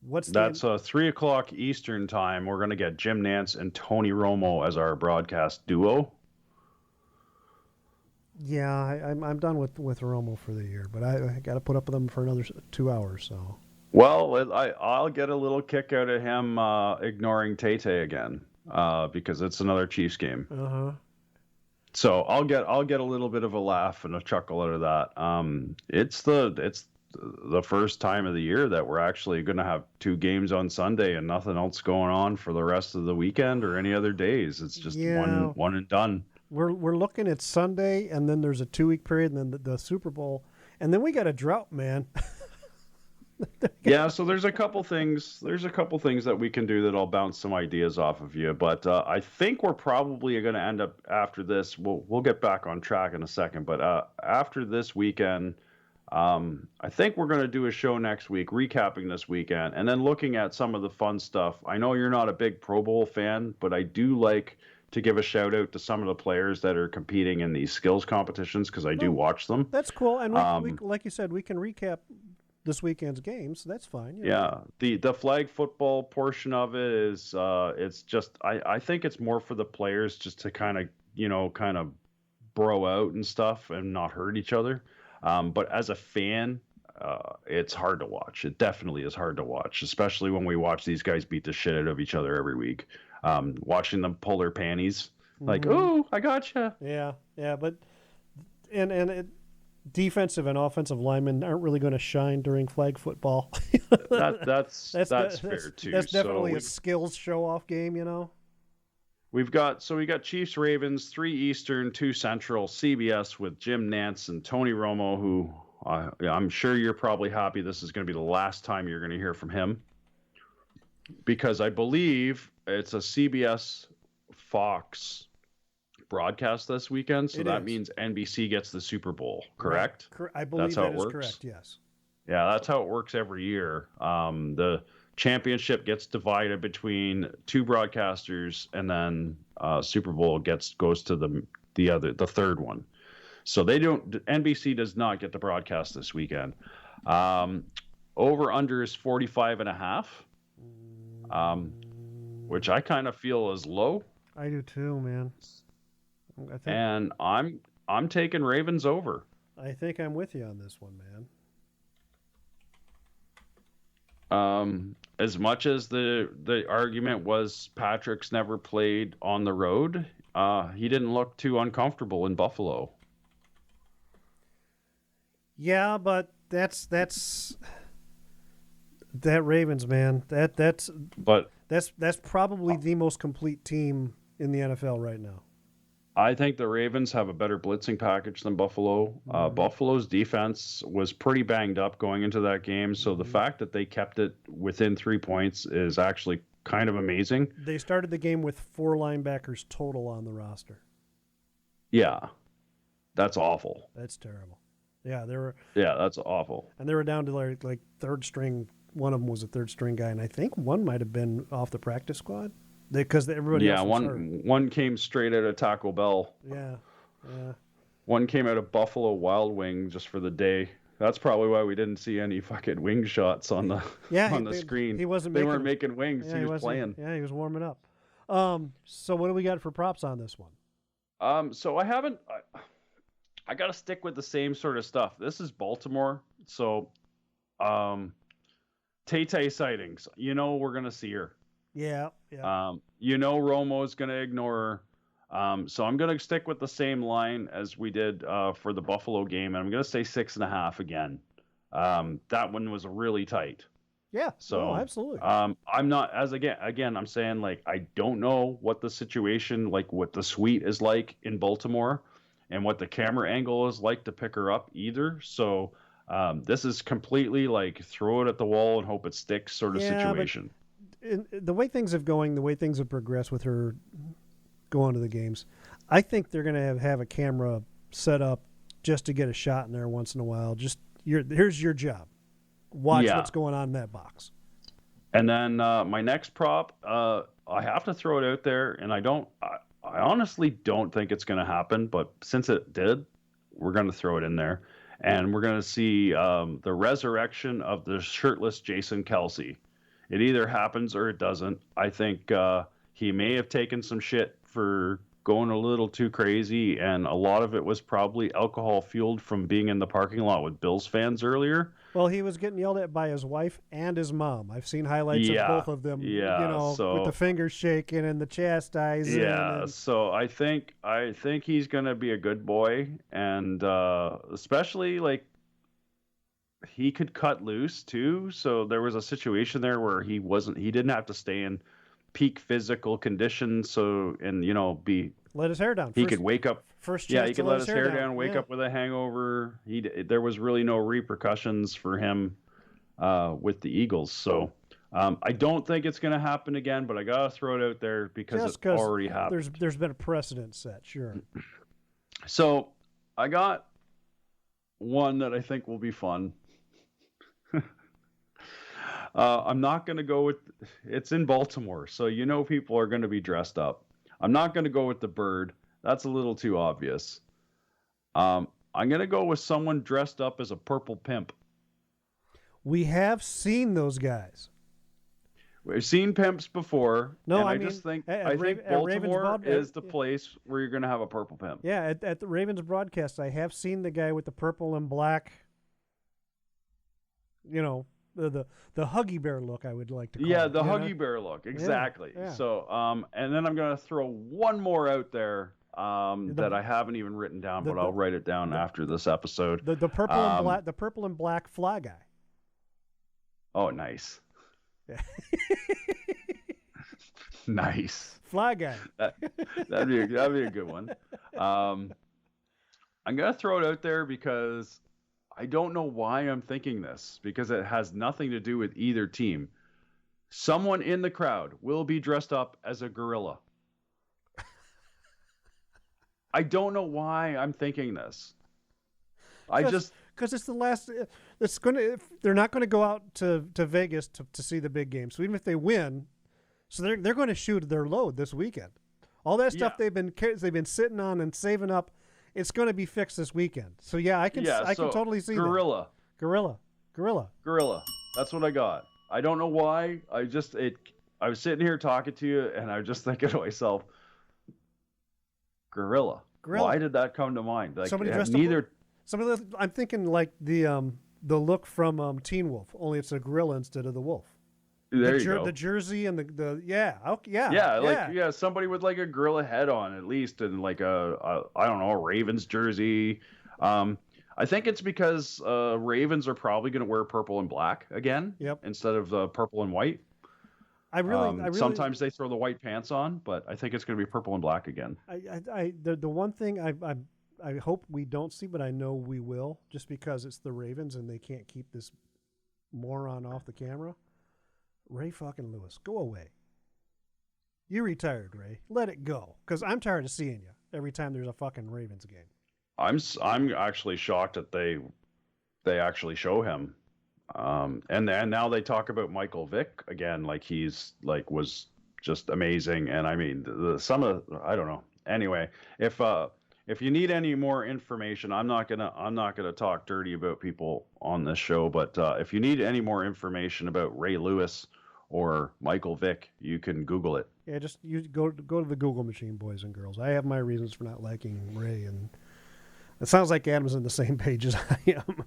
That's 3:00 Eastern time. We're going to get Jim Nance and Tony Romo as our broadcast duo. Yeah, I'm done with Romo for the year, but I got to put up with him for another 2 hours. So. Well, I'll get a little kick out of him ignoring Tay again because it's another Chiefs game. So I'll get a little bit of a laugh and a chuckle out of that. It's the first time of the year that we're actually going to have 2 games on Sunday and nothing else going on for the rest of the weekend or any other days. It's just one and done. We're looking at Sunday, and then there's a 2-week period, and then the Super Bowl, and then we got a drought, man. Yeah, so there's a couple things that we can do that'll bounce some ideas off of you. But I think we're probably going to end up after this. We'll get back on track in a second. But after this weekend, I think we're going to do a show next week, recapping this weekend, and then looking at some of the fun stuff. I know you're not a big Pro Bowl fan, but I do like to give a shout out to some of the players that are competing in these skills competitions because I do watch them. That's cool. And we, like you said, we can recap this weekend's games, so that's fine. Yeah, the flag football portion of it is it's just I think it's more for the players just to kind of bro out and stuff and not hurt each other. But as a fan, it's hard to watch. It definitely is hard to watch, especially when we watch these guys beat the shit out of each other every week. Watching them pull their panties, like, "Oh, I gotcha." Yeah, but defensive and offensive linemen aren't really going to shine during flag football. That's fair too. That's definitely a skills show-off game, We got Chiefs Ravens, 3 Eastern, 2 Central, CBS with Jim Nantz and Tony Romo, who I'm sure you're probably happy this is going to be the last time you're going to hear from him, because I believe it's a CBS Fox broadcast this weekend, so that means NBC gets the Super Bowl, correct? Right. I believe that is correct, yes. Yeah, that's how it works every year. The championship gets divided between 2 broadcasters, and then Super Bowl goes to the third one. So NBC does not get the broadcast this weekend. Over under is 45.5, which I kind of feel is low. I do too, man. And I'm taking Ravens over. I think I'm with you on this one, man. As much as the argument was Patrick's never played on the road, he didn't look too uncomfortable in Buffalo. Yeah, but that's that Ravens, man. That's probably the most complete team in the NFL right now. I think the Ravens have a better blitzing package than Buffalo. Buffalo's defense was pretty banged up going into that game, so the fact that they kept it within 3 points is actually kind of amazing. They started the game with 4 linebackers total on the roster. Yeah, that's awful. That's terrible. Yeah, that's awful. And they were down to like third string. One of them was a third string guy, and I think one might have been off the practice squad. Because everybody else was hurt. One came straight out of Taco Bell. Yeah. One came out of Buffalo Wild Wing just for the day. That's probably why we didn't see any fucking wing shots on the screen. He wasn't. They weren't making wings. Yeah, he was playing. Yeah, he was warming up. So what do we got for props on this one? So I haven't. I got to stick with the same sort of stuff. This is Baltimore, so Tay sightings. We're gonna see her. Yeah. Romo's going to ignore her. So I'm going to stick with the same line as we did for the Buffalo game, and I'm going to say 6.5 again. That one was really tight. Yeah. So absolutely. I'm not again. I'm saying I don't know what the situation what the suite is like in Baltimore, and what the camera angle is like to pick her up either. So this is completely throw it at the wall and hope it sticks sort of situation. The way things have progressed with her going to the games, I think they're going to have a camera set up just to get a shot in there once in a while. Here's your job. Watch what's going on in that box. And then my next prop, I have to throw it out there, and I honestly don't think it's going to happen, but since it did, we're going to throw it in there. And we're going to see the resurrection of the shirtless Jason Kelce. It either happens or it doesn't. I think he may have taken some shit for going a little too crazy, and a lot of it was probably alcohol fueled from being in the parking lot with Bills fans earlier. Well, he was getting yelled at by his wife and his mom. I've seen highlights of both of them, with the fingers shaking and the chastising. Yeah, so I think he's going to be a good boy, and especially like he could cut loose too. So there was a situation there where he didn't have to stay in peak physical condition, let his hair down. He could wake up first. Yeah, he could let his hair down, wake up with a hangover. There was really no repercussions for him with the Eagles. So I don't think it's going to happen again, but I gotta throw it out there because it already happened. There's been a precedent set, sure. So I got one that I think will be fun. I'm not going to go with. It's in Baltimore, so people are going to be dressed up. I'm not going to go with the bird. That's a little too obvious. I'm going to go with someone dressed up as a purple pimp. We have seen those guys. We've seen pimps before. No, I think Baltimore is the place where you're going to have a purple pimp. Yeah, at the Ravens broadcast, I have seen the guy with the purple and black. The Huggy Bear look, I would like to call it. The Huggy Bear look, exactly. Yeah. So, and then I'm going to throw one more out there that I haven't even written down, but I'll write it down after this episode. The purple and black fly guy. Oh, nice. Nice. Fly guy. That'd be a good one. I'm going to throw it out there because I don't know why I'm thinking this, because it has nothing to do with either team. Someone in the crowd will be dressed up as a gorilla. I don't know why I'm thinking this. Because it's the last. They're not going to go out to Vegas to see the big game. So even if they win, so they're going to shoot their load this weekend. All that stuff they've been sitting on and saving up. It's going to be fixed this weekend. So yeah, I can totally see gorilla. That. Gorilla. That's what I got. I don't know why. I was sitting here talking to you, and I was just thinking to myself, gorilla. Why did that come to mind? Like somebody dressed up. I'm thinking like the look from Teen Wolf, only it's a gorilla instead of the wolf. There you go. The jersey and somebody with like a gorilla head on at least, and like a Ravens jersey. I think it's because Ravens are probably going to wear purple and black again, instead of purple and white. I really sometimes they throw the white pants on, but I think it's going to be purple and black again. The one thing I hope we don't see, but I know we will, just because it's the Ravens and they can't keep this moron off the camera. Ray fucking Lewis, go away. You retired, Ray. Let it go, because I'm tired of seeing you every time there's a fucking Ravens game. I'm actually shocked that they actually show him, and now they talk about Michael Vick again, like he's like was just amazing. And I mean, I don't know. Anyway, if you need any more information, I'm not gonna talk dirty about people on this show, but if you need any more information about Ray Lewis or Michael Vick, you can Google it. Yeah, just you go to the Google machine, boys and girls. I have my reasons for not liking Ray, and it sounds like Adam's on the same page as I am.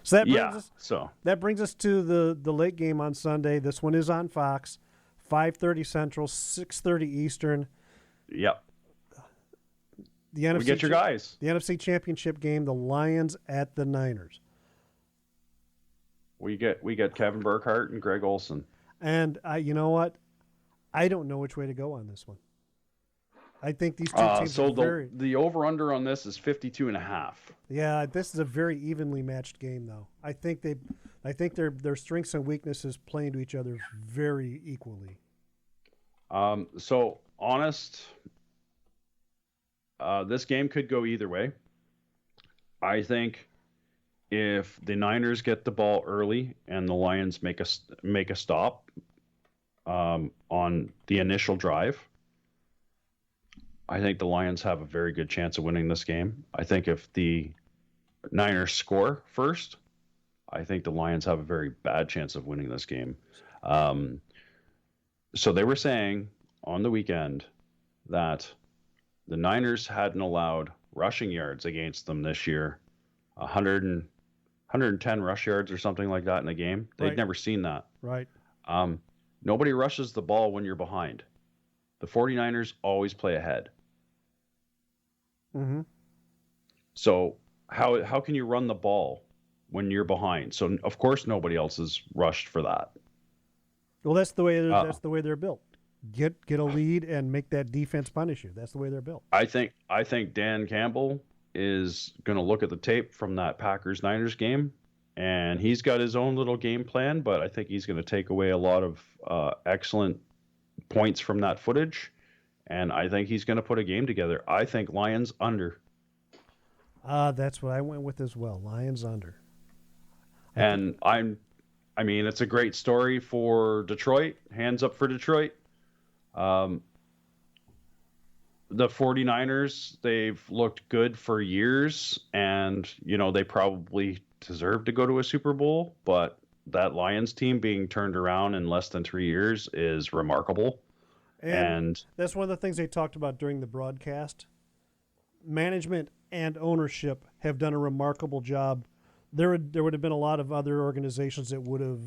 So that brings us to the late game on Sunday. This one is on Fox, 5:30 Central, 6:30 Eastern. Yep. We get your guys. The NFC Championship game, the Lions at the Niners. We get Kevin Burkhardt and Greg Olsen. And you know what? I don't know which way to go on this one. I think these two teams are the over-under on this is 52.5. Yeah, this is a very evenly matched game, though. I think their strengths and weaknesses play into each other very equally. So honest. This game could go either way. I think if the Niners get the ball early and the Lions make a stop on the initial drive, I think the Lions have a very good chance of winning this game. I think if the Niners score first, I think the Lions have a very bad chance of winning this game. So they were saying on the weekend that the Niners hadn't allowed rushing yards against them this year. 110 rush yards or something like that in a game. They'd Right. never seen that. Right. Nobody rushes the ball when you're behind. The 49ers always play ahead. Mm-hmm. So how can you run the ball when you're behind? So of course nobody else is rushed for that. Well, that's the way they're built. Get a lead and make that defense punish you. That's the way they're built. I think Dan Campbell is going to look at the tape from that Packers-Niners game, and he's got his own little game plan, but I think he's going to take away a lot of excellent points from that footage, and I think he's going to put a game together. I think Lions under. That's what I went with as well. Lions under. And I mean, it's a great story for Detroit. Hands up for Detroit. The 49ers, they've looked good for years, and, they probably deserve to go to a Super Bowl, but that Lions team being turned around in less than 3 years is remarkable. And that's one of the things they talked about during the broadcast. Management and ownership have done a remarkable job. There would have been a lot of other organizations that would have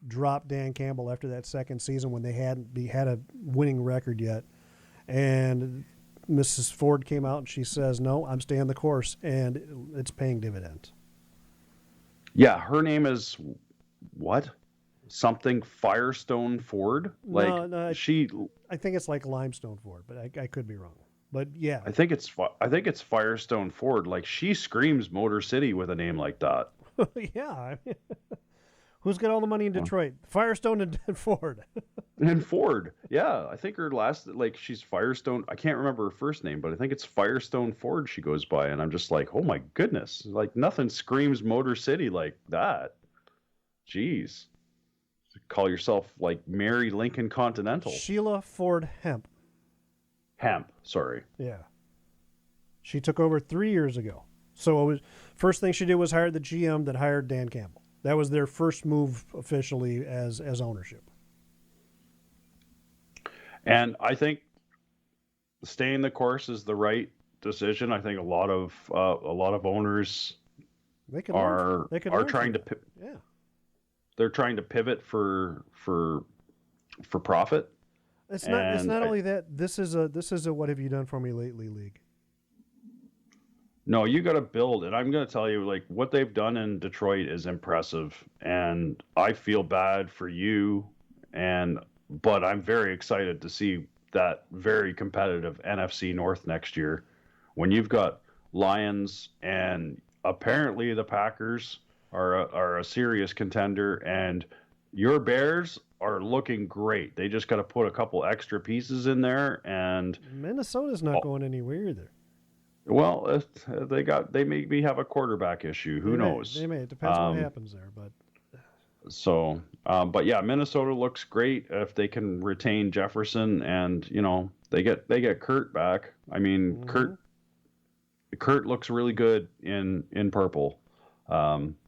dropped Dan Campbell after that second season when they hadn't had a winning record yet. And Mrs. Ford came out and she says, "No, I'm staying the course," and it's paying dividends. Yeah, her name is what? Something Firestone Ford? No, she. I think it's like Limestone Ford, but I could be wrong. But yeah, I think it's Firestone Ford. Like, she screams Motor City with a name like that. yeah. Who's got all the money in Detroit? Firestone and Ford. And Ford, yeah. I think her last, she's Firestone. I can't remember her first name, but I think it's Firestone Ford she goes by. And I'm just like, oh my goodness. Nothing screams Motor City like that. Jeez. Call yourself Mary Lincoln Continental. Sheila Ford Hemp. Hemp, sorry. Yeah. She took over 3 years ago. So it was first thing she did was hire the GM that hired Dan Campbell. That was their first move officially as ownership. And I think staying the course is the right decision. I think a lot of owners are trying to they're trying to pivot for profit. It's not only that. This is a what have you done for me lately league. No, you got to build, and I'm going to tell you, what they've done in Detroit is impressive, and I feel bad for you, but I'm very excited to see that very competitive NFC North next year, when you've got Lions and apparently the Packers are a serious contender, and your Bears are looking great. They just got to put a couple extra pieces in there, and Minnesota's not going anywhere either. Well, they maybe have a quarterback issue. Who knows? They may. It depends what happens there, but. So, but yeah, Minnesota looks great if they can retain Jefferson, and they get Kurt back. I mean, Kurt looks really good in purple.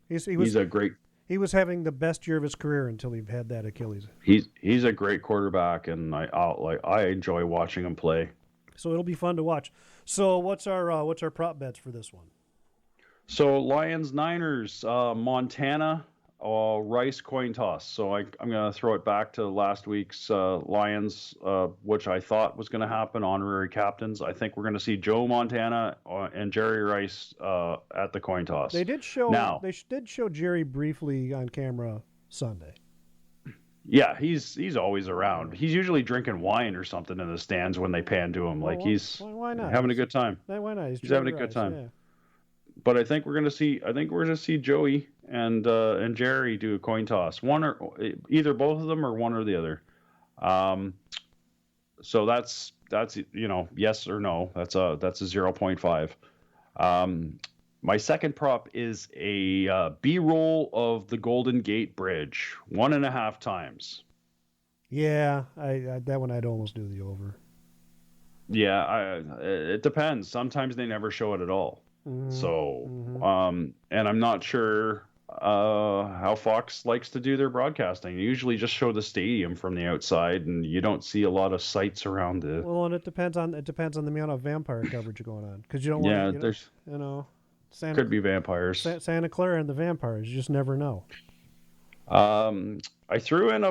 He's a great. He was having the best year of his career until he had that Achilles. He's a great quarterback, and I enjoy watching him play. So it'll be fun to watch. So what's our prop bets for this one? So Lions, Niners, Montana, Rice coin toss. So I'm going to throw it back to last week's Lions, which I thought was going to happen, honorary captains. I think we're going to see Joe Montana and Jerry Rice at the coin toss. They did show Jerry briefly on camera Sunday. Yeah, he's always around. He's usually drinking wine or something in the stands when they pan to him. Why not? Having a good time. Why not? He's having a good time. Yeah. But I think we're gonna see Joey and Jerry do a coin toss. One or either both of them or one or the other. So that's yes or no. That's a 0.5. My second prop is a B-roll of the Golden Gate Bridge, 1.5 times. Yeah, I that one I'd almost do the over. Yeah, it depends. Sometimes they never show it at all. Mm-hmm. So, and I'm not sure. how Fox likes to do their broadcasting. They usually just show the stadium from the outside, and you don't see a lot of sights around it. Well, and it depends on the amount of vampire coverage going on, because you don't want Yeah, to, there's could be vampires. Santa Clara and the vampires. You just never know. I threw in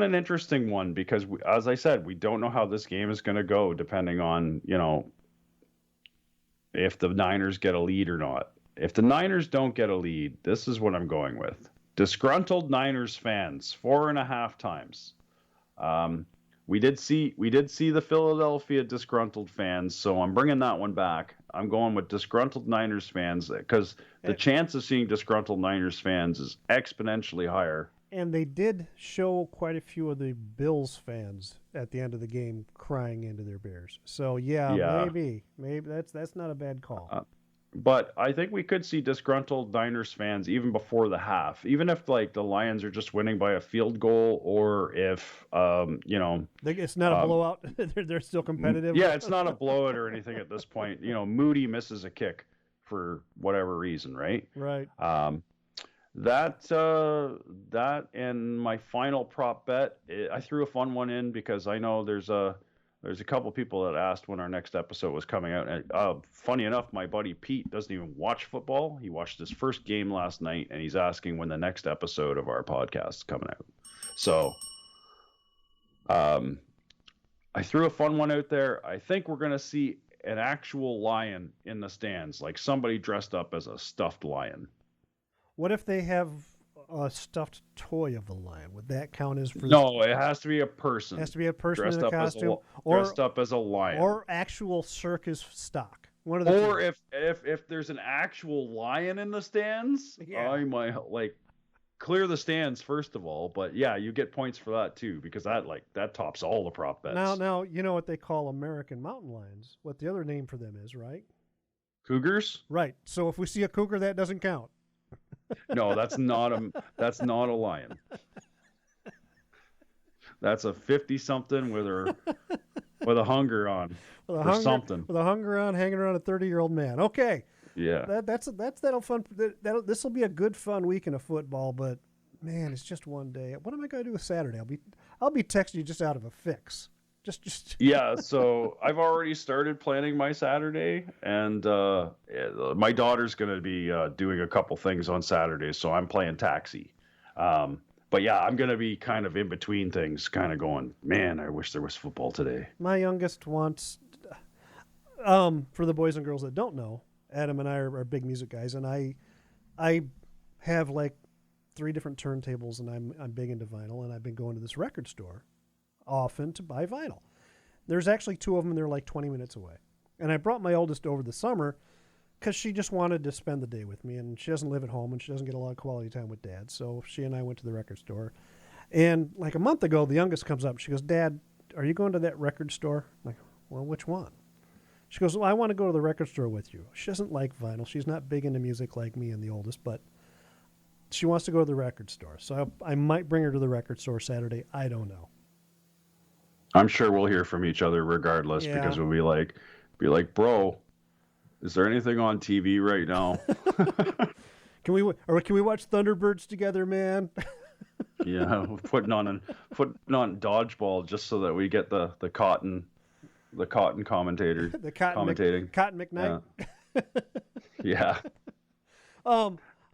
an interesting one because, as I said, we don't know how this game is going to go, depending on if the Niners get a lead or not. If the Niners don't get a lead, this is what I'm going with. Disgruntled Niners fans, 4.5 times. We did see the Philadelphia disgruntled fans, so I'm bringing that one back. I'm going with disgruntled Niners fans because the chance of seeing disgruntled Niners fans is exponentially higher. And they did show quite a few of the Bills fans at the end of the game crying into their beers. So maybe that's not a bad call. But I think we could see disgruntled Niners fans even before the half, even if the Lions are just winning by a field goal, or if it's not a blowout. They're still competitive. Yeah, it's not a blowout or anything at this point. Moody misses a kick for whatever reason, right? Right. That and my final prop bet, I threw a fun one in because I know there's a couple people that asked when our next episode was coming out. And funny enough, my buddy Pete doesn't even watch football. He watched his first game last night, and he's asking when the next episode of our podcast is coming out. So I threw a fun one out there. I think we're going to see an actual lion in the stands, like somebody dressed up as a stuffed lion. What if they have a stuffed toy of the lion? Would that count as? No, it has to be a person. It has to be a person in a costume, dressed up as a lion, or actual circus stock. One of the or two. if there's an actual lion in the stands, I might clear the stands first of all. But yeah, you get points for that too, because that tops all the prop bets. Now you know what they call American mountain lions. What the other name for them is, right? Cougars. Right. So if we see a cougar, that doesn't count. No, that's not a lion. That's a 50-something with a hunger on something. With a hunger on, hanging around a 30-year-old man. Okay. Yeah. That'll fun. This will be a good fun weekend of football, but man, it's just one day. What am I going to do with Saturday? I'll be texting you just out of a fix. Just Yeah, so I've already started planning my Saturday, and my daughter's going to be doing a couple things on Saturday, so I'm playing taxi. But yeah, I'm going to be kind of in between things, kind of going, man, I wish there was football today. My youngest wants, for the boys and girls that don't know, Adam and I are big music guys, and I have 3 different turntables, and I'm big into vinyl, and I've been going to this record store often to buy vinyl. There's actually 2 of them, and they're 20 minutes away. And I brought my oldest over the summer because she just wanted to spend the day with me, and she doesn't live at home, and she doesn't get a lot of quality time with Dad. So she and I went to the record store. And a month ago, the youngest comes up. She goes, Dad, are you going to that record store? I'm like, well, which one? She goes, well, I want to go to the record store with you. She doesn't like vinyl. She's not big into music like me and the oldest, but she wants to go to the record store. So I might bring her to the record store Saturday. I don't know. I'm sure we'll hear from each other regardless, because we'll be like, bro, is there anything on TV right now? Can we watch Thunderbirds together, man? Yeah, putting on dodgeball just so that we get the cotton commentator. Commentating. Cotton McKnight. Yeah.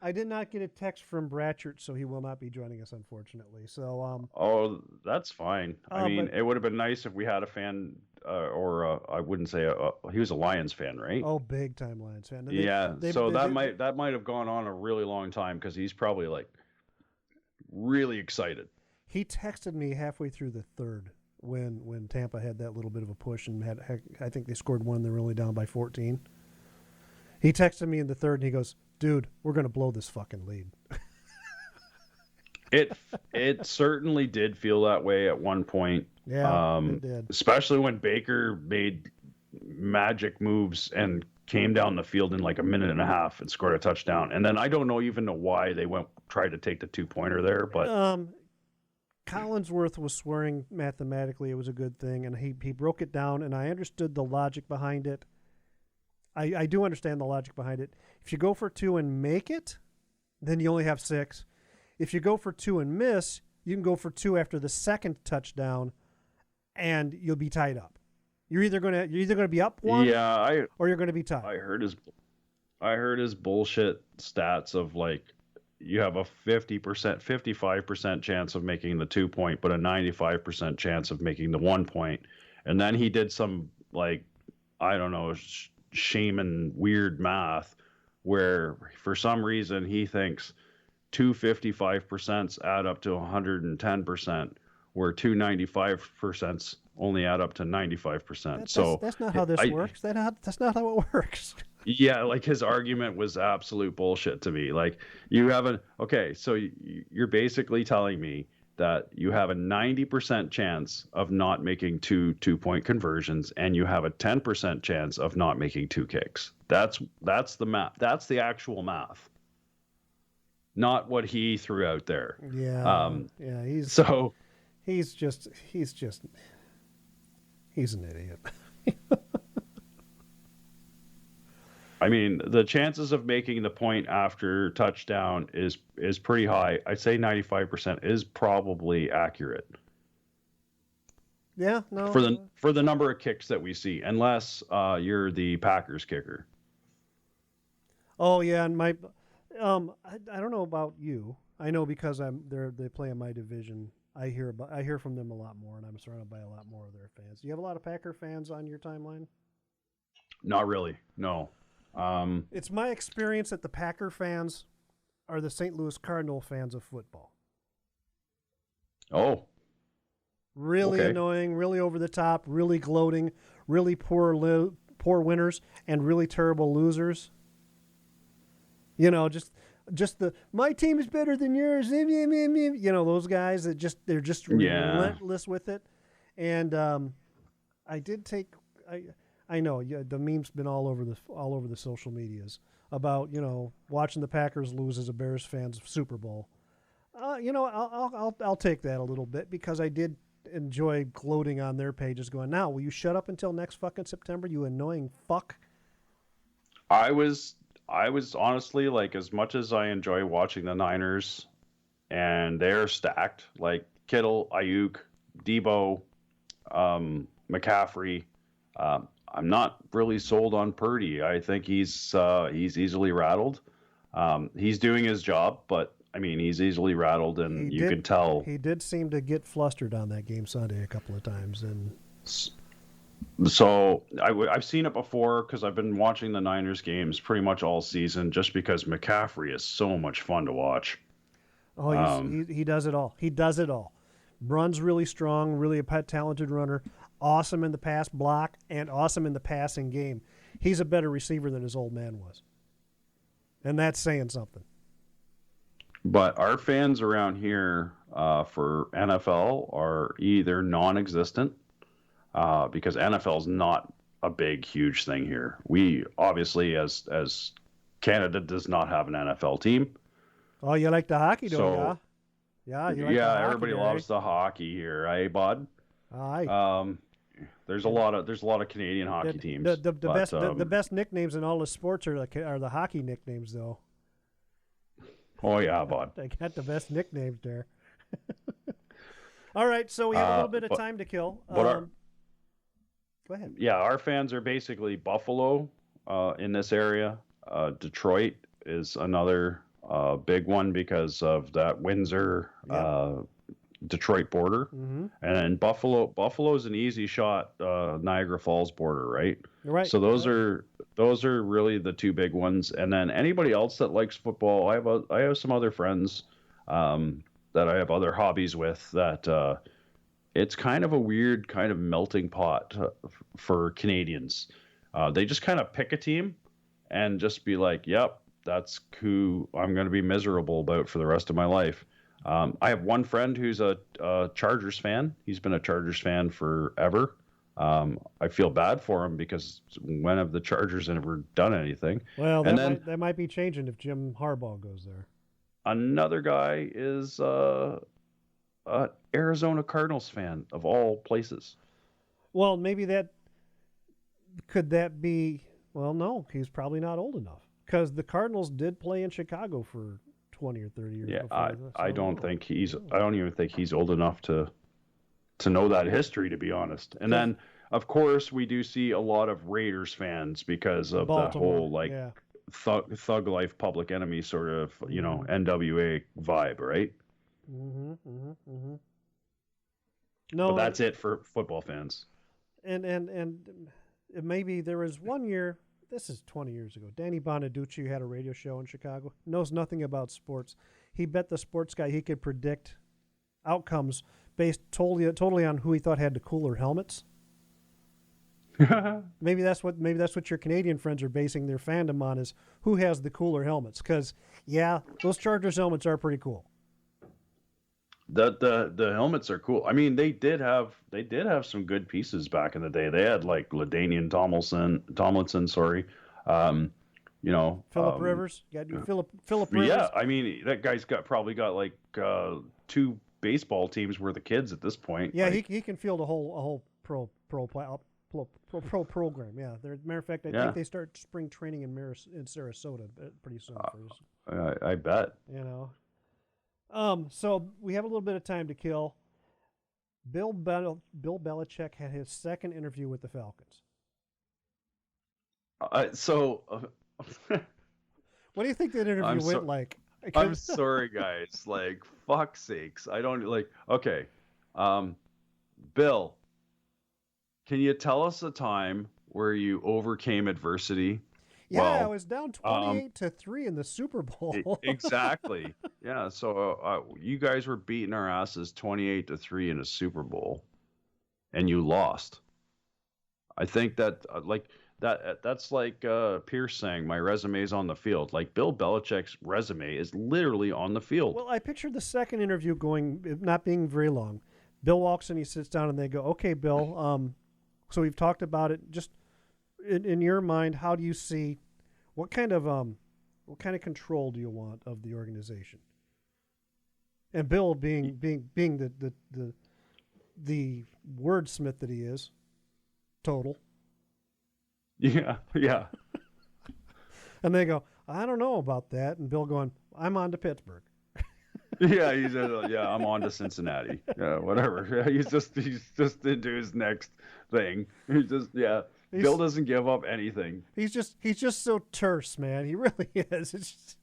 I did not get a text from Bratchert, so he will not be joining us, unfortunately. So, oh, that's fine. I mean, it would have been nice if we had a fan, I wouldn't say he was a Lions fan, right? Oh, big time Lions fan. That might have gone on a really long time because he's probably really excited. He texted me halfway through the third when Tampa had that little bit of a push and I think they scored 1. They were only down by 14. He texted me in the third and he goes, dude, we're going to blow this fucking lead. It certainly did feel that way at one point. Yeah, it did. Especially when Baker made magic moves and came down the field in a minute and a half and scored a touchdown. And then I don't even know why they tried to take the 2-pointer there, but Collinsworth was swearing mathematically it was a good thing, and he broke it down, and I understood the logic behind it. I do understand the logic behind it. If you go for 2 and make it, then you only have 6. If you go for 2 and miss, you can go for 2 after the second touchdown, and you'll be tied up. You're either gonna be up 1, or you're gonna be tied. I heard his bullshit stats of like you have a 50%, 55% chance of making the 2-point, but a 95% chance of making the 1-point. And then he did some like I don't know, shaman weird math where for some reason he thinks 255% add up to 110%, where 295% only add up to 95%. That's not how this works. That's not how it works. Yeah, like his argument was absolute bullshit to me. Like you have so you're basically telling me that you have a 90% chance of not making 2-point conversions, and you have a 10% chance of not making 2 kicks. That's the math. That's the actual math, not what he threw out there. Yeah. He's an idiot. I mean, the chances of making the point after touchdown is pretty high. I'd say 95% is probably accurate. Yeah, no. For the number of kicks that we see, unless you're the Packers kicker. Oh yeah, and I don't know about you. I know because they play in my division. I hear from them a lot more, and I'm surrounded by a lot more of their fans. Do you have a lot of Packer fans on your timeline? Not really, no. It's my experience that the Packer fans are the St. Louis Cardinal fans of football. Oh. Really annoying, really over the top, really gloating, really poor winners, and really terrible losers. You know, just my team is better than yours. You know, those guys that they're just relentless with it. And I know the meme's been all over the social medias about, you know, watching the Packers lose as a Bears fan's Super Bowl. You know, I'll take that a little bit because I did enjoy gloating on their pages going, now will you shut up until next fucking September, you annoying fuck? I was honestly, like, as much as I enjoy watching the Niners and they're stacked, like Kittle, Ayuk, Debo, McCaffrey, I'm not really sold on Purdy. I think he's easily rattled. He's doing his job, but I mean, he's easily rattled, and you could tell. He did seem to get flustered on that game Sunday a couple of times, and so I've seen it before because I've been watching the Niners games pretty much all season, just because McCaffrey is so much fun to watch. Oh, he does it all. He does it all. Runs really strong, really a talented runner. Awesome in the pass block and awesome in the passing game. He's a better receiver than his old man was, and that's saying something. But our fans around here for NFL are either non-existent because NFL is not a big, huge thing here. We obviously, as Canada, does not have an NFL team. Oh, you like the hockey, don't you? Yeah, you like the hockey, everybody loves the hockey here, eh, bud? Aye. There's a lot of Canadian hockey teams. The best nicknames in all the sports are the hockey nicknames, though. Oh yeah, bud. They got the best nicknames there. All right, so we have a little bit of time to kill. Go ahead. Yeah, our fans are basically Buffalo in this area. Detroit is another big one because of that Windsor Detroit border. Mm-hmm. And Buffalo's an easy shot Niagara Falls border, right? Right. So those are really the two big ones. And then anybody else that likes football, I have some other friends that I have other hobbies with that it's kind of a weird kind of melting pot for Canadians. They just kind of pick a team and just be like, yep, that's who I'm going to be miserable about for the rest of my life. I have one friend who's a Chargers fan. He's been a Chargers fan forever. I feel bad for him because when have the Chargers ever done anything? Well, that might be changing if Jim Harbaugh goes there. Another guy is Arizona Cardinals fan of all places. Well, maybe could that be? Well, no, he's probably not old enough because the Cardinals did play in Chicago for 20 or 30 years Yeah, before this. I don't think I don't even think he's old enough to know that history, to be honest. And then, of course, we do see a lot of Raiders fans because of the whole yeah. thug life, public enemy sort of, NWA vibe, right? No, but that's it for football fans. And maybe there was one year. This is 20 years ago. Danny Bonaducci had a radio show in Chicago. Knows nothing about sports. He bet the sports guy he could predict outcomes based totally on who he thought had the cooler helmets. maybe that's what your Canadian friends are basing their fandom on, is who has the cooler helmets. Because those Chargers helmets are pretty cool. The helmets are cool. I mean, they did have some good pieces back in the day. They had like LaDainian Tomlinson, sorry. Phillip Rivers. Phillip Rivers. Yeah, I mean, that guy's probably got like 2 baseball teams worth of kids at this point. Yeah, he can field a whole pro program. Yeah, matter of fact, I think they start spring training in Sarasota pretty soon. I bet. So we have a little bit of time to kill. Bill Belichick had his second interview with the Falcons. What do you think that interview went like? I'm sorry, guys. Like, fuck sakes. I don't like. Okay, Bill, can you tell us a time where you overcame adversity? Yeah, I was down 28-3 in the Super Bowl. Exactly. Yeah. So you guys were beating our asses 28-3 in a Super Bowl, and you lost. I think that that's like Pierce saying my resume's on the field. Like, Bill Belichick's resume is literally on the field. Well, I pictured the second interview not being very long. Bill walks in, he sits down, and they go, "Okay, Bill. So we've talked about it. Just in your mind, how do you see what kind of control do you want of the organization?" And Bill, being the wordsmith that he is, total. Yeah. And they go, "I don't know about that." And Bill going, "I'm on to Pittsburgh." Yeah, he said, "Yeah, I'm on to Cincinnati." Yeah, whatever. He's just into his next thing. Bill doesn't give up anything. He's just so terse, man. He really is.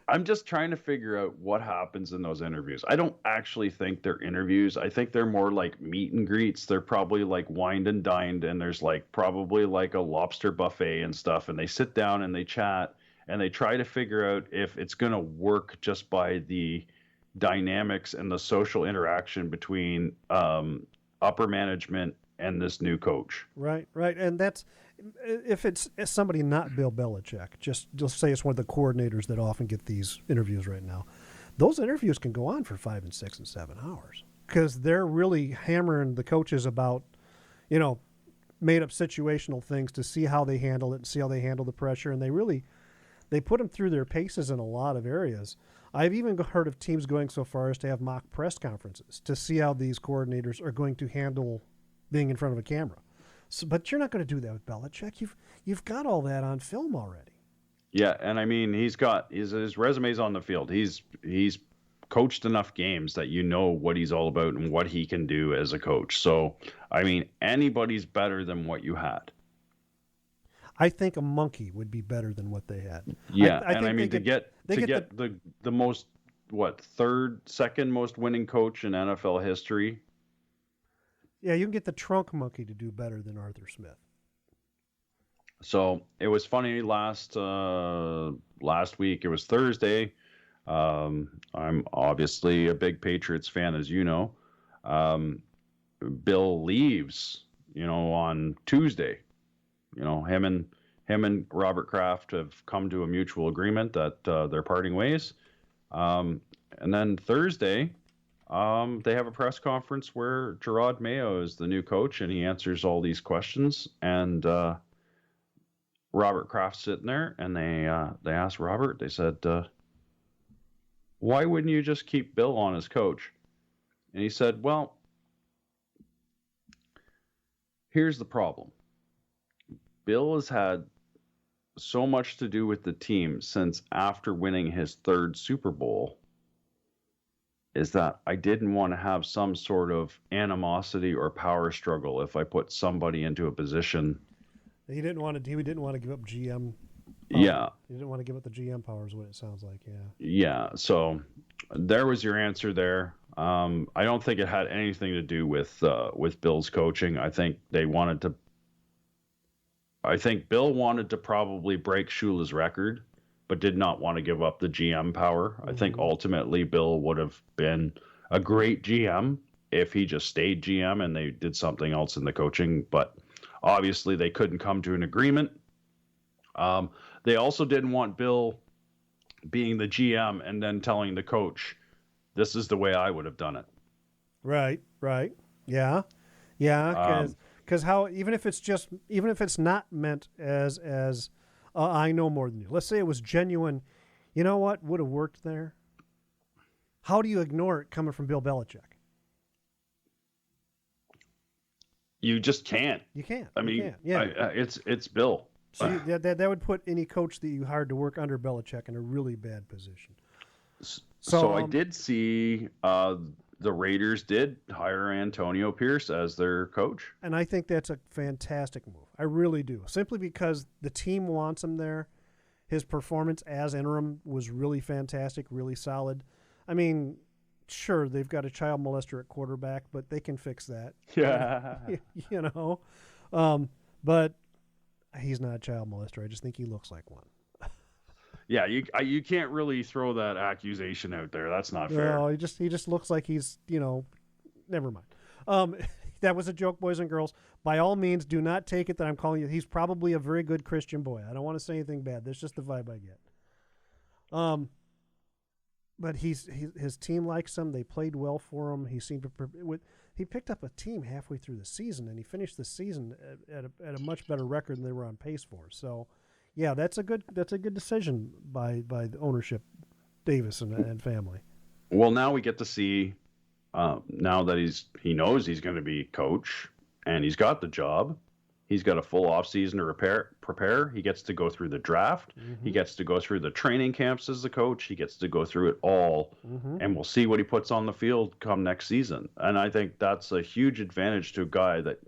I'm just trying to figure out what happens in those interviews. I don't actually think they're interviews. I think they're more like meet and greets. They're probably like wined and dined, and there's like probably like a lobster buffet and stuff, and they sit down and they chat and they try to figure out if it's going to work just by the dynamics and the social interaction between upper management and this new coach. Right. And that's, if it's somebody not Bill Belichick, just say it's one of the coordinators that often get these interviews right now. Those interviews can go on for 5 and 6 and 7 hours because they're really hammering the coaches about, made up situational things to see how they handle it and see how they handle the pressure. And they put them through their paces in a lot of areas. I've even heard of teams going so far as to have mock press conferences to see how these coordinators are going to handle being in front of a camera. So, but you're not going to do that with Belichick. You've got all that on film already. Yeah, and I mean, his resume's on the field. He's coached enough games that you know what he's all about and what he can do as a coach. So, I mean, anybody's better than what you had. I think a monkey would be better than what they had. Yeah, to get the most second most winning coach in NFL history. Yeah, you can get the trunk monkey to do better than Arthur Smith. So it was funny last week. It was Thursday. I'm obviously a big Patriots fan, as you know. Bill leaves, on Tuesday. Him and Robert Kraft have come to a mutual agreement that they're parting ways. And then Thursday, they have a press conference where Gerard Mayo is the new coach, and he answers all these questions. And Robert Kraft's sitting there, and they asked Robert. They said, "Why wouldn't you just keep Bill on as coach?" And he said, "Well, here's the problem. Bill has had so much to do with the team, since after winning his third Super Bowl, is that I didn't want to have some sort of animosity or power struggle if I put somebody into a position. He didn't want to give up GM. Yeah. He didn't want to give up the GM powers, what it sounds like. Yeah. Yeah. So there was your answer there. I don't think it had anything to do with Bill's coaching. I think Bill wanted to probably break Shula's record, but did not want to give up the GM power. I think ultimately Bill would have been a great GM if he just stayed GM and they did something else in the coaching, but obviously they couldn't come to an agreement. They also didn't want Bill being the GM and then telling the coach, this is the way I would have done it. Right. Yeah. Because how, even if it's not meant as I know more than you. Let's say it was genuine. You know what would have worked there? How do you ignore it coming from Bill Belichick? You just can't. You can't. I mean, can't. Yeah. It's Bill. So that would put any coach that you hired to work under Belichick in a really bad position. So I did see the Raiders did hire Antonio Pierce as their coach. And I think that's a fantastic move. I really do. Simply because the team wants him there. His performance as interim was really fantastic, really solid. I mean, sure, they've got a child molester at quarterback, but they can fix that. Yeah. But he's not a child molester. I just think he looks like one. Yeah, you can't really throw that accusation out there. That's not fair. No, he just looks like he's, never mind. That was a joke, boys and girls. By all means, do not take it that I'm calling you. He's probably a very good Christian boy. I don't want to say anything bad. That's just the vibe I get. But his team likes him. They played well for him. He seemed to he picked up a team halfway through the season, and he finished the season at a much better record than they were on pace for. So, yeah, that's a good decision by the ownership, Davis and family. Well, now we get to see, now that he knows he's going to be coach and he's got the job, he's got a full off season to prepare. He gets to go through the draft. Mm-hmm. He gets to go through the training camps as the coach. He gets to go through it all, and we'll see what he puts on the field come next season. And I think that's a huge advantage to a guy that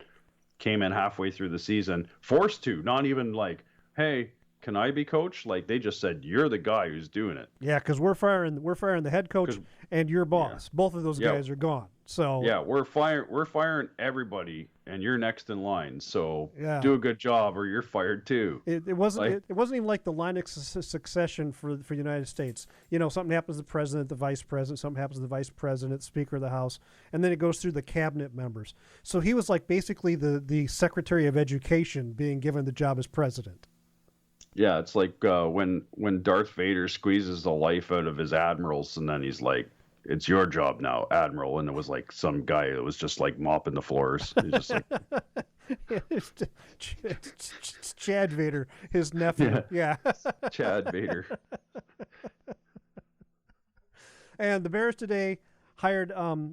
came in halfway through the season, forced to, not even like, hey, can I be coach? Like, they just said, you're the guy who's doing it. Yeah, because we're firing the head coach and your boss. Yeah. Both of those guys are gone. So yeah, we're firing everybody, and you're next in line. So do a good job, or you're fired too. It wasn't even like the line of succession for the United States. Something happens to the president, the vice president. Something happens to the vice president, Speaker of the House, and then it goes through the cabinet members. So he was like basically the Secretary of Education being given the job as president. Yeah, it's like when Darth Vader squeezes the life out of his admirals, and then he's like, "It's your job now, Admiral." And it was like some guy that was just like mopping the floors. He's just like, it's Chad Vader, his nephew. Yeah. Chad Vader. And the Bears today hired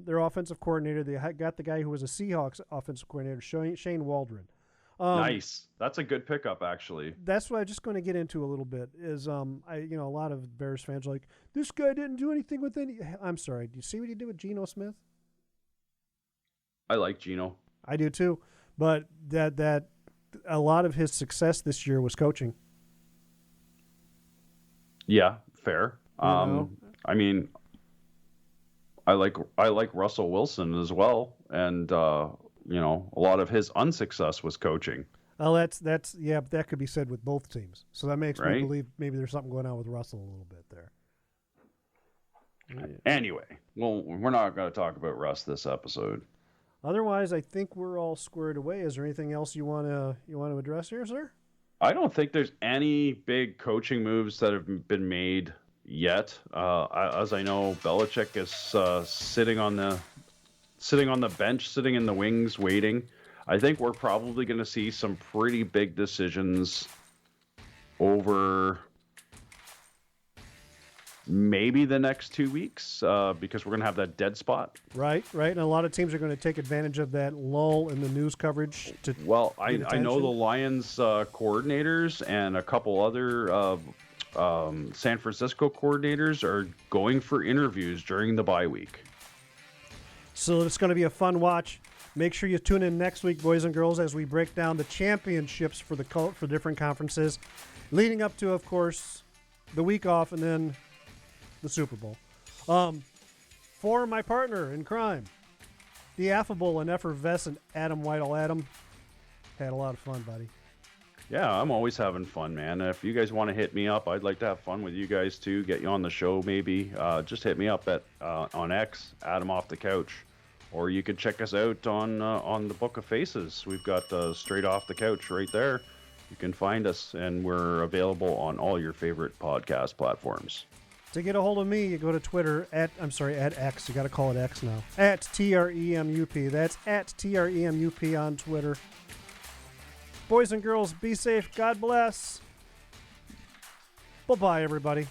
their offensive coordinator. They got the guy who was a Seahawks offensive coordinator, Shane Waldron. Nice. That's a good pickup, actually. That's what I'm just going to get into a little bit. Is a lot of Bears fans are like, this guy didn't do anything with any. I'm sorry. Do you see what he did with Geno Smith? I like Geno. I do too, but that a lot of his success this year was coaching. Yeah, fair. I mean, I like Russell Wilson as well, and a lot of his unsuccess was coaching. Well, that could be said with both teams. So that makes me believe maybe there's something going on with Russell a little bit there. Anyway, well, we're not going to talk about Russ this episode. Otherwise, I think we're all squared away. Is there anything else you want to address here, sir? I don't think there's any big coaching moves that have been made yet. As I know, Belichick is sitting on the bench, sitting in the wings, waiting. I think we're probably going to see some pretty big decisions over maybe the next 2 weeks because we're going to have that dead spot. Right. And a lot of teams are going to take advantage of that lull in the news coverage. I know the Lions coordinators and a couple other San Francisco coordinators are going for interviews during the bye week. So it's going to be a fun watch. Make sure you tune in next week, boys and girls, as we break down the championships for different conferences, leading up to, of course, the week off and then the Super Bowl. For my partner in crime, the affable and effervescent Adam Weidel. Adam, had a lot of fun, buddy. Yeah, I'm always having fun, man. If you guys want to hit me up, I'd like to have fun with you guys too. Get you on the show, maybe. Just hit me up at on X, Adam Off the Couch, or you could check us out on the Book of Faces. We've got Straight Off the Couch right there. You can find us, and we're available on all your favorite podcast platforms. To get a hold of me, you go to Twitter at X. You got to call it X now. At TREMUP. That's at TREMUP on Twitter. Boys and girls, be safe. God bless. Bye-bye, everybody.